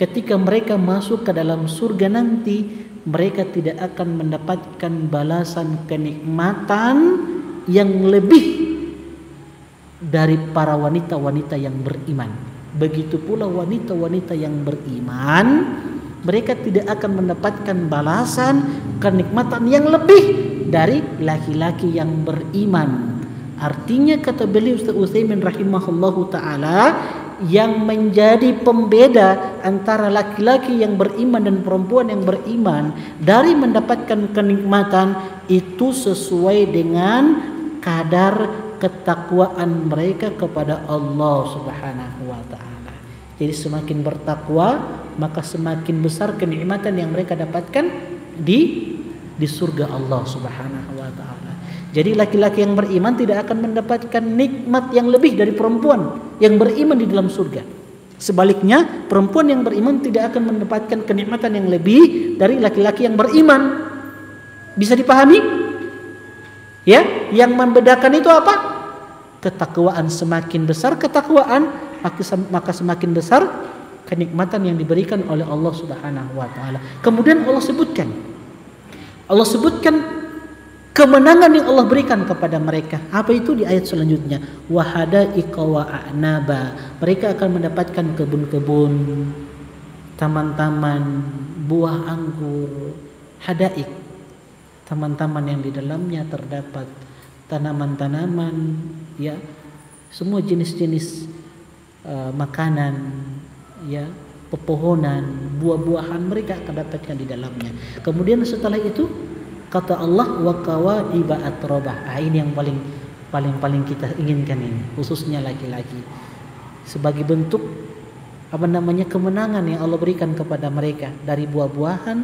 ketika mereka masuk ke dalam surga nanti, mereka tidak akan mendapatkan balasan kenikmatan yang lebih dari para wanita-wanita yang beriman. Begitu pula wanita-wanita yang beriman, mereka tidak akan mendapatkan balasan kenikmatan yang lebih dari laki-laki yang beriman. Artinya kata beliau Ustaz Utsaimin rahimahullahu taala, yang menjadi pembeda antara laki-laki yang beriman dan perempuan yang beriman dari mendapatkan kenikmatan itu sesuai dengan kadar ketakwaan mereka kepada Allah Subhanahu wa taala. Jadi semakin bertakwa, maka semakin besar kenikmatan yang mereka dapatkan di surga Allah Subhanahu wa taala. Jadi laki-laki yang beriman tidak akan mendapatkan nikmat yang lebih dari perempuan yang beriman di dalam surga. Sebaliknya, perempuan yang beriman tidak akan mendapatkan kenikmatan yang lebih dari laki-laki yang beriman. Bisa dipahami? Ya, yang membedakan itu apa? Ketakwaan. Semakin besar ketakwaan, maka semakin besar kenikmatan yang diberikan oleh Allah Subhanahu wa taala. Kemudian Allah sebutkan kemenangan yang Allah berikan kepada mereka. Apa itu di ayat selanjutnya? Wahada'iqa wa a'naba. Mereka akan mendapatkan kebun-kebun, taman-taman, buah anggur, hadaik, taman-taman yang di dalamnya terdapat tanaman-tanaman, ya, semua jenis-jenis makanan, ya, pepohonan, buah-buahan mereka akan dapatkan di dalamnya. Kemudian setelah itu kata Allah, wa kawaiba atrabah. Ini yang paling kita inginkan ini, khususnya laki-laki. Sebagai bentuk kemenangan yang Allah berikan kepada mereka dari buah-buahan,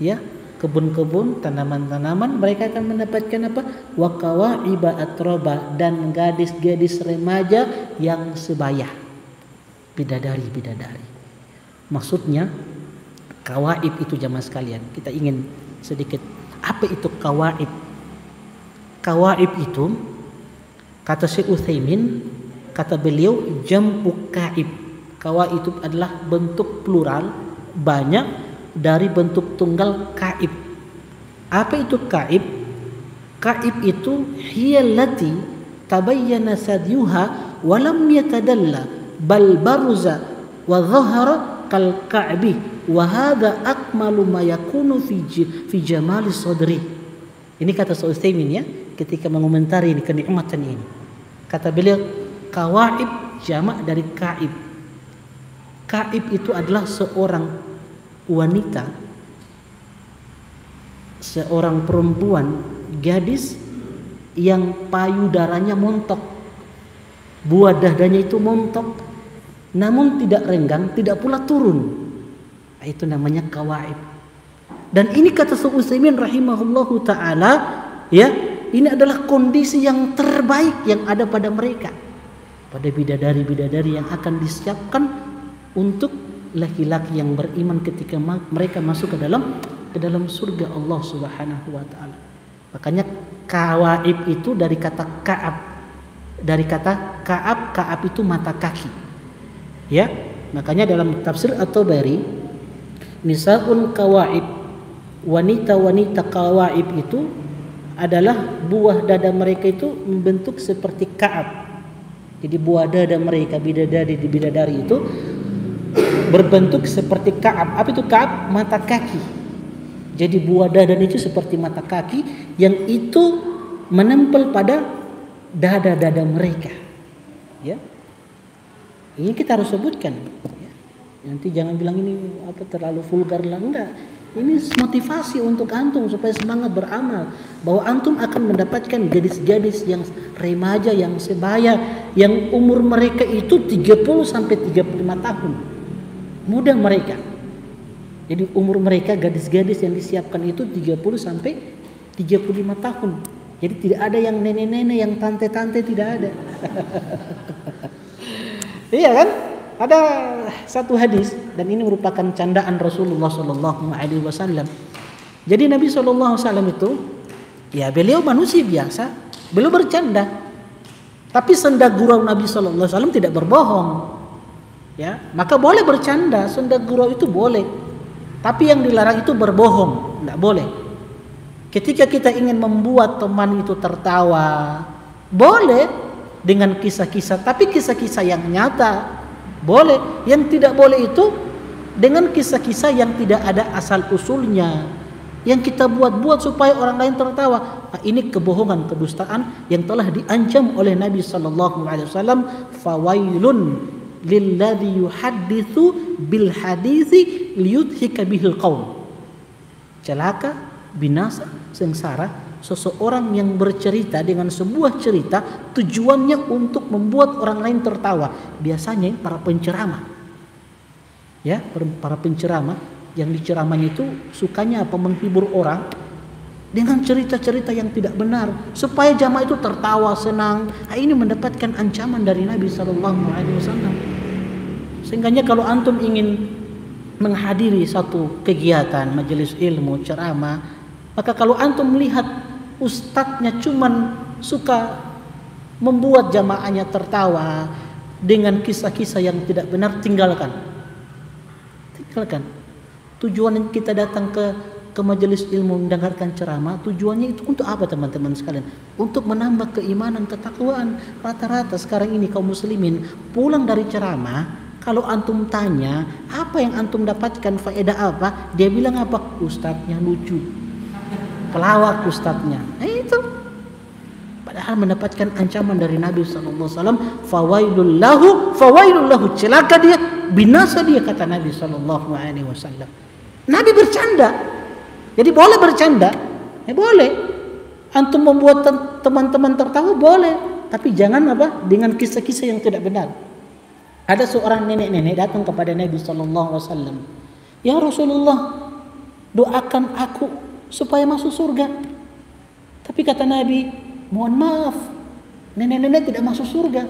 ya, kebun-kebun, tanaman-tanaman, mereka akan mendapatkan apa? Wa kawaiba atrabah, dan gadis-gadis remaja yang sebaya. Bidadari. Maksudnya Kawaib itu jamaah sekalian. Kita ingin sedikit, apa itu kawaib? Kawaib itu, kata Syekh Utsaimin, kata beliau, jam'u kaib. Kawaib itu adalah bentuk plural, banyak dari bentuk tunggal kaib. Apa itu kaib? Kaib itu hiyallati tabayyana sadyuha wa lam yatadalla bal baruza wa dhahara kal ka'bi wa hadha akmalu ma yakunu fi jamali sadri. Ini kata Utsaimin ya, ketika mengomentari ini kenikmatan ini. Kata beliau, kawaib jamak dari kaib. Kaib itu adalah seorang wanita, seorang perempuan, gadis yang payudaranya montok, buah dadanya itu montok, namun tidak renggang, tidak pula turun. Itu namanya kawaib. Dan ini kata Syekh Utsaimin rahimahullahu taala, ya, ini adalah kondisi yang terbaik yang ada pada mereka, pada bidadari-bidadari yang akan disiapkan untuk laki-laki yang beriman ketika mereka masuk ke dalam surga Allah Subhanahu wa taala. Makanya kawaib itu dari kata ka'ab. Dari kata ka'ab, ka'ab itu mata kaki. Ya, makanya dalam tafsir At-Tabari, nisaun kawaib, wanita-wanita kawaib itu adalah buah dada mereka itu membentuk seperti ka'ab. Jadi buah dada mereka, bidadari itu berbentuk seperti ka'ab. Apa itu ka'ab? Mata kaki. Jadi buah dada itu seperti mata kaki yang itu menempel pada dada-dada mereka. Ya, ini kita harus sebutkan. Ya. Nanti jangan bilang ini apa terlalu vulgar lah, enggak. Ini motivasi untuk antum supaya semangat beramal, bahwa antum akan mendapatkan gadis-gadis yang remaja, yang sebaya, yang umur mereka itu 30 sampai 35 tahun. Muda mereka. Jadi umur mereka gadis-gadis yang disiapkan itu 30 sampai 35 tahun. Jadi tidak ada yang nenek-nenek, yang tante-tante, tidak ada. Iya kan? Ada satu hadis, dan ini merupakan candaan Rasulullah SAW. Jadi Nabi SAW itu, ya beliau manusia biasa, beliau bercanda. Tapi senda gurau Nabi SAW tidak berbohong. Ya, maka boleh bercanda, senda gurau itu boleh. Tapi yang dilarang itu berbohong, tidak boleh. Ketika kita ingin membuat teman itu tertawa, boleh dengan kisah-kisah, tapi kisah-kisah yang nyata, boleh. Yang tidak boleh itu dengan kisah-kisah yang tidak ada asal usulnya, yang kita buat-buat supaya orang lain tertawa. Nah, ini kebohongan, kedustaan yang telah diancam oleh Nabi SAW. Fawailun lilladzi yuhadditsu bil haditsi liyudhika bihil qaum. Celaka, binasa, sengsara seseorang yang bercerita dengan sebuah cerita tujuannya untuk membuat orang lain tertawa. Biasanya para penceramah, ya, para penceramah yang diceramahnya itu sukanya apa? Menghibur orang dengan cerita-cerita yang tidak benar supaya jamaah itu tertawa, senang. Nah, ini mendapatkan ancaman dari Nabi SAW. Sehingga kalau antum ingin menghadiri satu kegiatan majelis ilmu, ceramah, maka kalau antum melihat ustadznya cuman suka membuat jamaahnya tertawa dengan kisah-kisah yang tidak benar, tinggalkan. Tujuan kita datang ke majelis ilmu mendengarkan ceramah, tujuannya itu untuk apa teman-teman sekalian? Untuk menambah keimanan, ketakwaan. Rata-rata sekarang ini kaum muslimin pulang dari ceramah, kalau antum tanya apa yang antum dapatkan, faedah apa, dia bilang apa? Ustadznya lucu, pelawak ustadznya. Nah, itu padahal mendapatkan ancaman dari Nabi SAW. Fawailul lahu, celaka dia, binasa dia, kata Nabi SAW. Nabi bercanda. Jadi boleh bercanda, boleh. Antum membuat teman-teman tertawa boleh, tapi jangan apa? Dengan kisah-kisah yang tidak benar. Ada seorang nenek-nenek datang kepada Nabi SAW. Ya Rasulullah, doakan aku supaya masuk surga. Tapi kata Nabi, mohon maaf, nenek-nenek tidak masuk surga.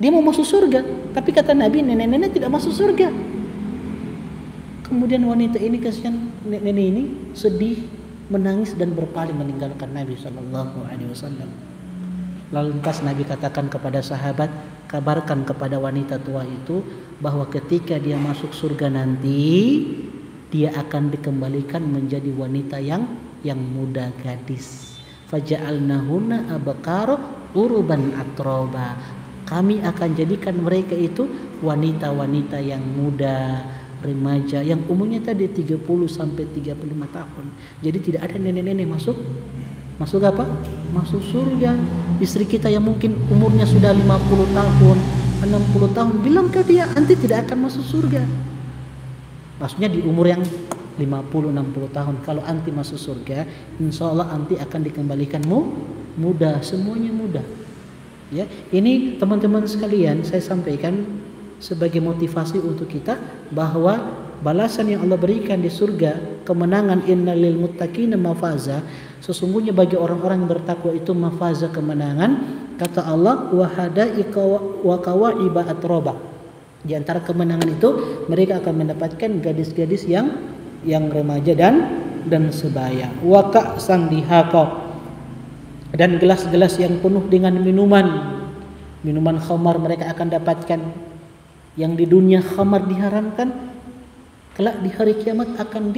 Dia mau masuk surga, tapi kata Nabi, nenek-nenek tidak masuk surga. Kemudian wanita ini kasihan, nenek ini sedih, menangis dan berpaling meninggalkan Nabi Shallallahu Alaihi Wasallam. Lalu lantas Nabi katakan kepada sahabat, kabarkan kepada wanita tua itu bahwa ketika dia masuk surga nanti, dia akan dikembalikan menjadi wanita yang muda, gadis. Faja'alnahunna abkara urban atroba. Kami akan jadikan mereka itu wanita-wanita yang muda, remaja, yang umurnya tadi 30 sampai 35 tahun. Jadi tidak ada nenek-nenek masuk apa? Masuk surga. Istri kita yang mungkin umurnya sudah 50 tahun, 60 tahun, bilang ke dia nanti tidak akan masuk surga. Maksudnya di umur yang 50-60 tahun. Kalau anti masuk surga, insya Allah anti akan dikembalikanmu muda, semuanya muda. Ya, ini teman-teman sekalian saya sampaikan sebagai motivasi untuk kita bahwa balasan yang Allah berikan di surga, kemenangan, innalil muttaqina mafaza, sesungguhnya bagi orang-orang yang bertakwa itu mafaza, kemenangan. Kata Allah, wa hadaika wa kawaiba atroba. Di antara kemenangan itu mereka akan mendapatkan gadis-gadis yang remaja dan sebaya. Wa ka'san dihaqa, dan gelas-gelas yang penuh dengan minuman khamar mereka akan dapatkan. Yang di dunia khamar diharamkan, kelak di hari kiamat akan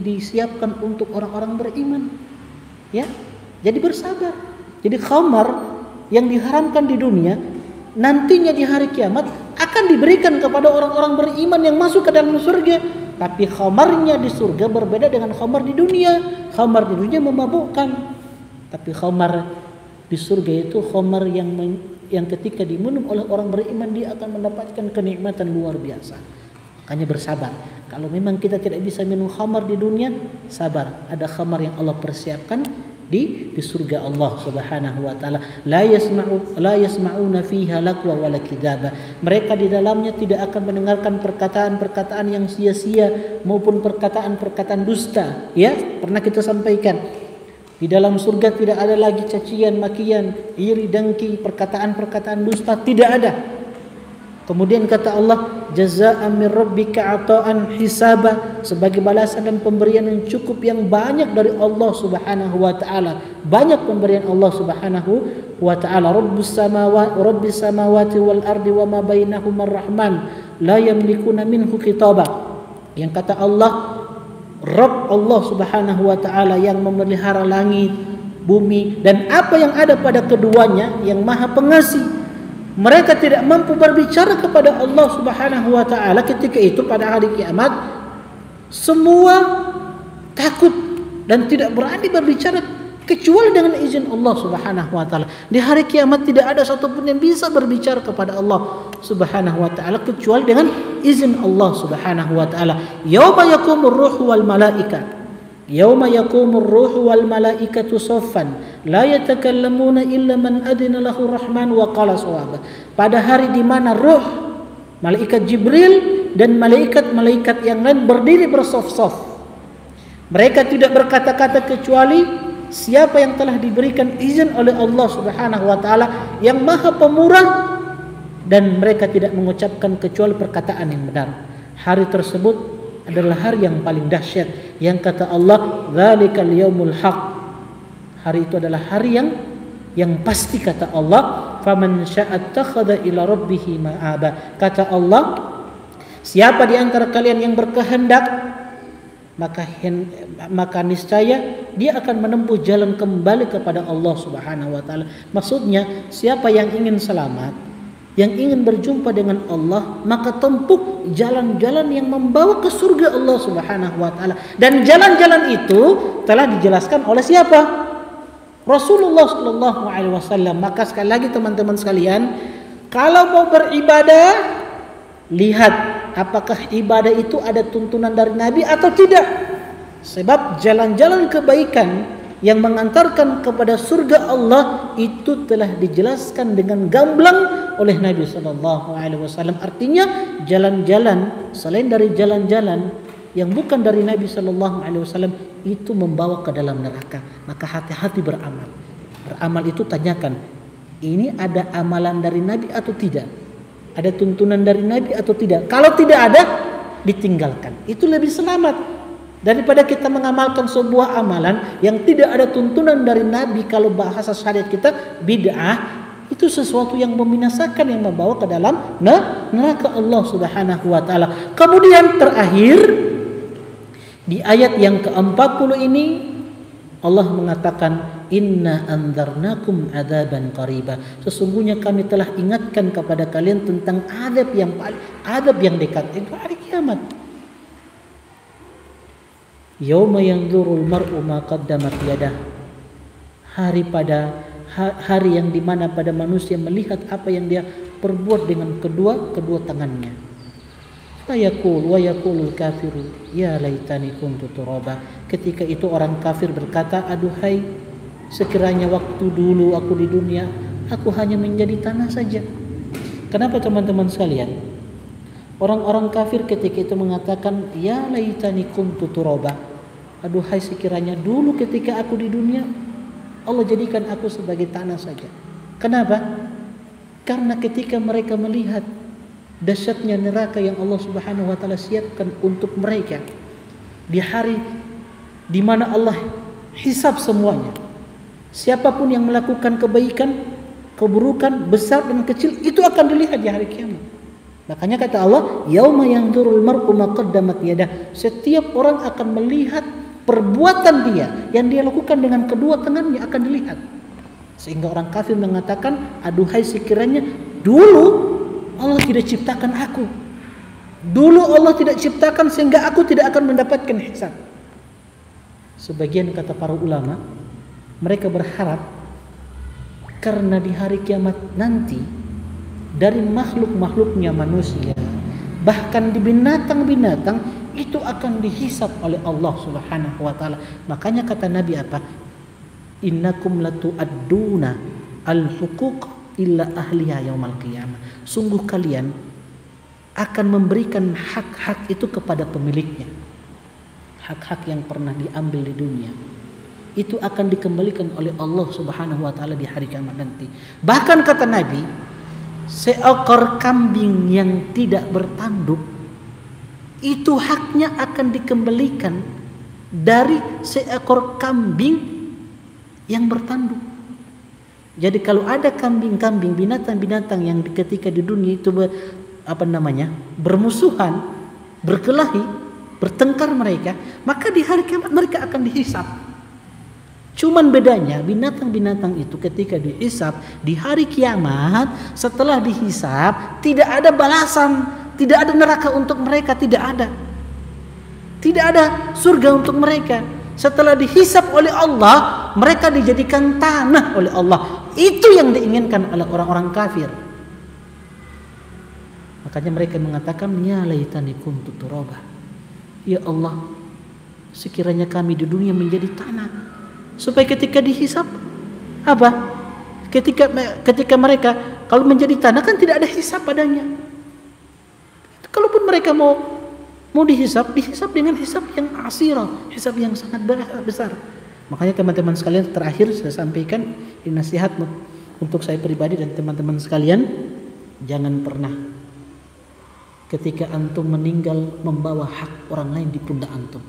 disiapkan untuk orang-orang beriman. Ya, jadi bersabar. Jadi khamar yang diharamkan di dunia nantinya di hari kiamat akan diberikan kepada orang-orang beriman yang masuk ke dalam surga. Tapi khamarnya di surga berbeda dengan khamar di dunia. Khamar di dunia memabukkan, tapi khamar di surga itu khamar yang ketika diminum oleh orang beriman dia akan mendapatkan kenikmatan luar biasa. Makanya bersabar. Kalau memang kita tidak bisa minum khamar di dunia, sabar. Ada khamar yang Allah persiapkan di surga Allah Subhanahu wa taala. La yasma'una fiha laqwa wala kidaba. Mereka di dalamnya tidak akan mendengarkan perkataan-perkataan yang sia-sia maupun perkataan-perkataan dusta. Ya, pernah kita sampaikan. Di dalam surga tidak ada lagi cacian, makian, iri, dengki, perkataan-perkataan dusta, tidak ada. Kemudian kata Allah, jazaa'an min rabbika 'ata'an hisaba, sebagai balasan dan pemberian yang cukup yang banyak dari Allah Subhanahu wa taala. Banyak pemberian Allah Subhanahu wa taala. Rabbus samawati wal ardi wa ma bainahuma ar-rahman la yamlikuna minhu khitaba. Yang kata Allah, Rabb Allah Subhanahu wa taala yang memelihara langit, bumi dan apa yang ada pada keduanya, yang Maha Pengasih. Mereka tidak mampu berbicara kepada Allah Subhanahu wa taala ketika itu pada hari kiamat. Semua takut dan tidak berani berbicara kecuali dengan izin Allah Subhanahu wa taala. Di hari kiamat tidak ada satupun yang bisa berbicara kepada Allah Subhanahu wa taala kecuali dengan izin Allah Subhanahu wa taala. Yauma yaqumur ruhu wal malaika. Yauma yaqumur ruhu wal malaikatu saffan la yatakallamuna illa man adina lahu rahman wa qala shawaba. Pada hari di mana ruh, malaikat Jibril dan malaikat-malaikat yang lain berdiri bersaf-saf. Mereka tidak berkata-kata kecuali siapa yang telah diberikan izin oleh Allah Subhanahu wa taala yang Maha Pemurah, dan mereka tidak mengucapkan kecuali perkataan yang benar. Hari tersebut adalah hari yang paling dahsyat, yang kata Allah, dzalikal yaumul haq. Hari itu adalah hari yang pasti, kata Allah, faman syaa'a takhadha ila rabbih ma'aba. Kata Allah, siapa di antara kalian yang berkehendak maka niscaya dia akan menempuh jalan kembali kepada Allah Subhanahu wa taala. Maksudnya siapa yang ingin selamat, yang ingin berjumpa dengan Allah, maka tempuh jalan-jalan yang membawa ke surga Allah Subhanahu wa taala. Dan jalan-jalan itu telah dijelaskan oleh siapa? Rasulullah sallallahu alaihi wasallam. Maka sekali lagi teman-teman sekalian, kalau mau beribadah, lihat apakah ibadah itu ada tuntunan dari Nabi atau tidak. Sebab jalan-jalan kebaikan yang mengantarkan kepada surga Allah itu telah dijelaskan dengan gamblang oleh Nabi sallallahu alaihi wasallam. Artinya jalan-jalan selain dari jalan-jalan yang bukan dari Nabi sallallahu alaihi wasallam itu membawa ke dalam neraka. Maka hati-hati beramal. Beramal itu tanyakan, ini ada amalan dari Nabi atau tidak? Ada tuntunan dari Nabi atau tidak? Kalau tidak ada, ditinggalkan. Itu lebih selamat daripada kita mengamalkan sebuah amalan yang tidak ada tuntunan dari Nabi. Kalau bahasa syariat kita bid'ah, itu sesuatu yang membinasakan, yang membawa ke dalam neraka Allah Subhanahu wa taala. Kemudian terakhir di ayat yang ke-40 ini Allah mengatakan, inna anzarnakum adzaban qariba. Sesungguhnya kami telah ingatkan kepada kalian tentang azab yang dekat, itu hari kiamat. Yauma yanzurul mar'u ma qaddamat yadah. Hari yang dimana pada manusia melihat apa yang dia perbuat dengan kedua tangannya. Wa yaqulul kafiru ya laitani kuntu turaba. Ketika itu orang kafir berkata, aduhai, sekiranya waktu dulu aku di dunia aku hanya menjadi tanah saja. Kenapa teman-teman sekalian? Orang-orang kafir ketika itu mengatakan, ya laitani kuntu turaba. Aduhai, sekiranya dulu ketika aku di dunia Allah jadikan aku sebagai tanah saja. Kenapa? Karena ketika mereka melihat dahsyatnya neraka yang Allah Subhanahu wa taala siapkan untuk mereka di hari di mana Allah hisab semuanya. Siapapun yang melakukan kebaikan, keburukan besar dan kecil itu akan dilihat di hari kiamat. Makanya kata Allah, yauma yanzurul mar'u ma qaddamat yadah. Setiap orang akan melihat perbuatan dia yang dia lakukan dengan kedua tangannya akan dilihat. Sehingga orang kafir mengatakan, aduhai, sekiranya dulu Allah tidak ciptakan aku. Dulu Allah tidak ciptakan sehingga aku tidak akan mendapatkan hisab. Sebagian kata para ulama, mereka berharap karena di hari kiamat nanti dari makhluk-makhluknya manusia, bahkan di binatang-binatang itu akan dihisab oleh Allah Subhanahu wa taala. Makanya kata Nabi apa? Innakum latu'adduna al-huquq illa ahliha yaumal qiyamah. Sungguh kalian akan memberikan hak-hak itu kepada pemiliknya. Hak-hak yang pernah diambil di dunia itu akan dikembalikan oleh Allah Subhanahu wa taala di hari kiamat nanti. Bahkan kata Nabi, seekor kambing yang tidak bertanduk itu haknya akan dikembalikan dari seekor kambing yang bertanduk. Jadi kalau ada kambing-kambing, binatang-binatang yang ketika di dunia itu bermusuhan, berkelahi, bertengkar mereka, maka di hari kiamat mereka akan dihisab. Cuman bedanya binatang-binatang itu ketika dihisab di hari kiamat, setelah dihisab tidak ada balasan, tidak ada neraka untuk mereka, tidak ada. Tidak ada surga untuk mereka. Setelah dihisab oleh Allah, mereka dijadikan tanah oleh Allah. Itu yang diinginkan oleh orang-orang kafir. Makanya mereka mengatakan, ya laitani kuntu turaba. Ya Allah, sekiranya kami di dunia menjadi tanah, supaya ketika dihisab apa? Ketika mereka kalau menjadi tanah kan tidak ada hisab padanya. Kalaupun mereka mau dihisab dengan hisab yang asira, hisab yang sangat besar. Makanya teman-teman sekalian, terakhir saya sampaikan di nasihat untuk saya pribadi dan teman-teman sekalian, jangan pernah ketika antum meninggal membawa hak orang lain di pundak antum.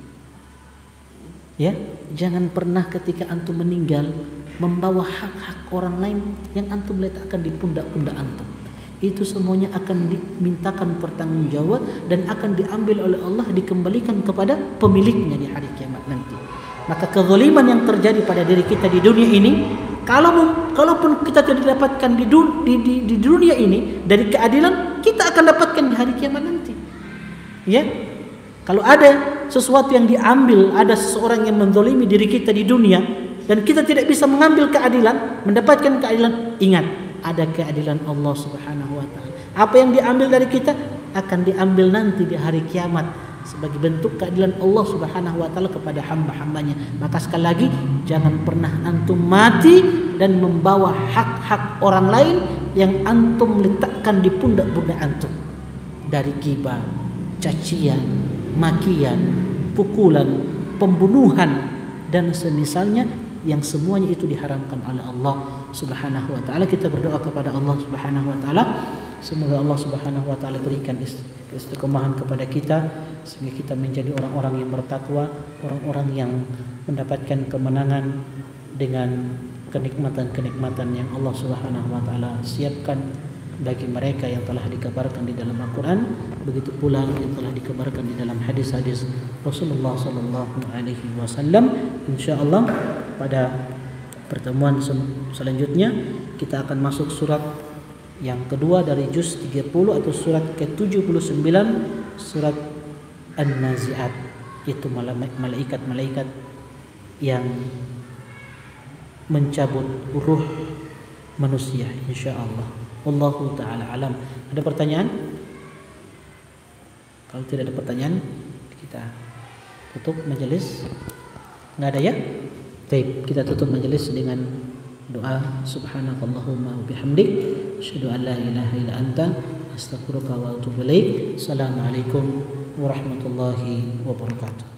Ya, jangan pernah ketika antum meninggal membawa hak-hak orang lain yang antum letakkan di pundak-pundak antum. Itu semuanya akan dimintakan pertanggungjawaban dan akan diambil oleh Allah, dikembalikan kepada pemiliknya di hari kiamat nanti. Maka kezaliman yang terjadi pada diri kita di dunia ini, kalaupun kita tidak dapatkan di dunia ini dari keadilan, kita akan dapatkan di hari kiamat nanti. Ya, kalau ada sesuatu yang diambil, ada seseorang yang menzalimi diri kita di dunia dan kita tidak bisa mengambil keadilan, mendapatkan keadilan, ingat, ada keadilan Allah Subhanahu wa taala. Apa yang diambil dari kita akan diambil nanti di hari kiamat sebagai bentuk keadilan Allah Subhanahu wa taala kepada hamba-hambanya. Maka sekali lagi, jangan pernah antum mati dan membawa hak-hak orang lain yang antum letakkan di pundak-pundak antum. Dari ghibah, cacian, makian, pukulan, pembunuhan dan semisalnya, yang semuanya itu diharamkan oleh Allah Subhanahu wa taala. Kita berdoa kepada Allah Subhanahu wa taala Semoga Allah Subhanahu wa taala berikan istiqomahan kepada kita sehingga kita menjadi orang-orang yang bertakwa, orang-orang yang mendapatkan kemenangan dengan kenikmatan-kenikmatan yang Allah Subhanahu wa taala siapkan bagi mereka yang telah dikabarkan di dalam Al-Quran, begitu pula yang telah dikabarkan di dalam hadis-hadis Rasulullah sallallahu alaihi wasallam. Insyaallah pada pertemuan selanjutnya kita akan masuk surat yang kedua dari juz 30 atau surat ke-79, surat An-Nazi'at, itu malaikat-malaikat yang mencabut ruh manusia, insyaallah. Wallahu ta'ala alam. Ada pertanyaan? Kalau tidak ada pertanyaan, kita tutup majelis. Enggak ada ya? Baik, kita tutup majelis dengan doa subhanakallahumma wa bihamdik asyhadu an la ilaha illa anta astaghfiruka wa atubu ilaik. Assalamualaikum warahmatullahi wabarakatuh.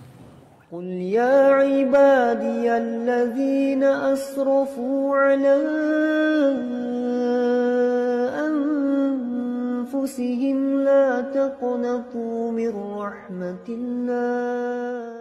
قل يا عبادي الذين أسرفوا على أنفسهم لا تقنطوا من رحمة الله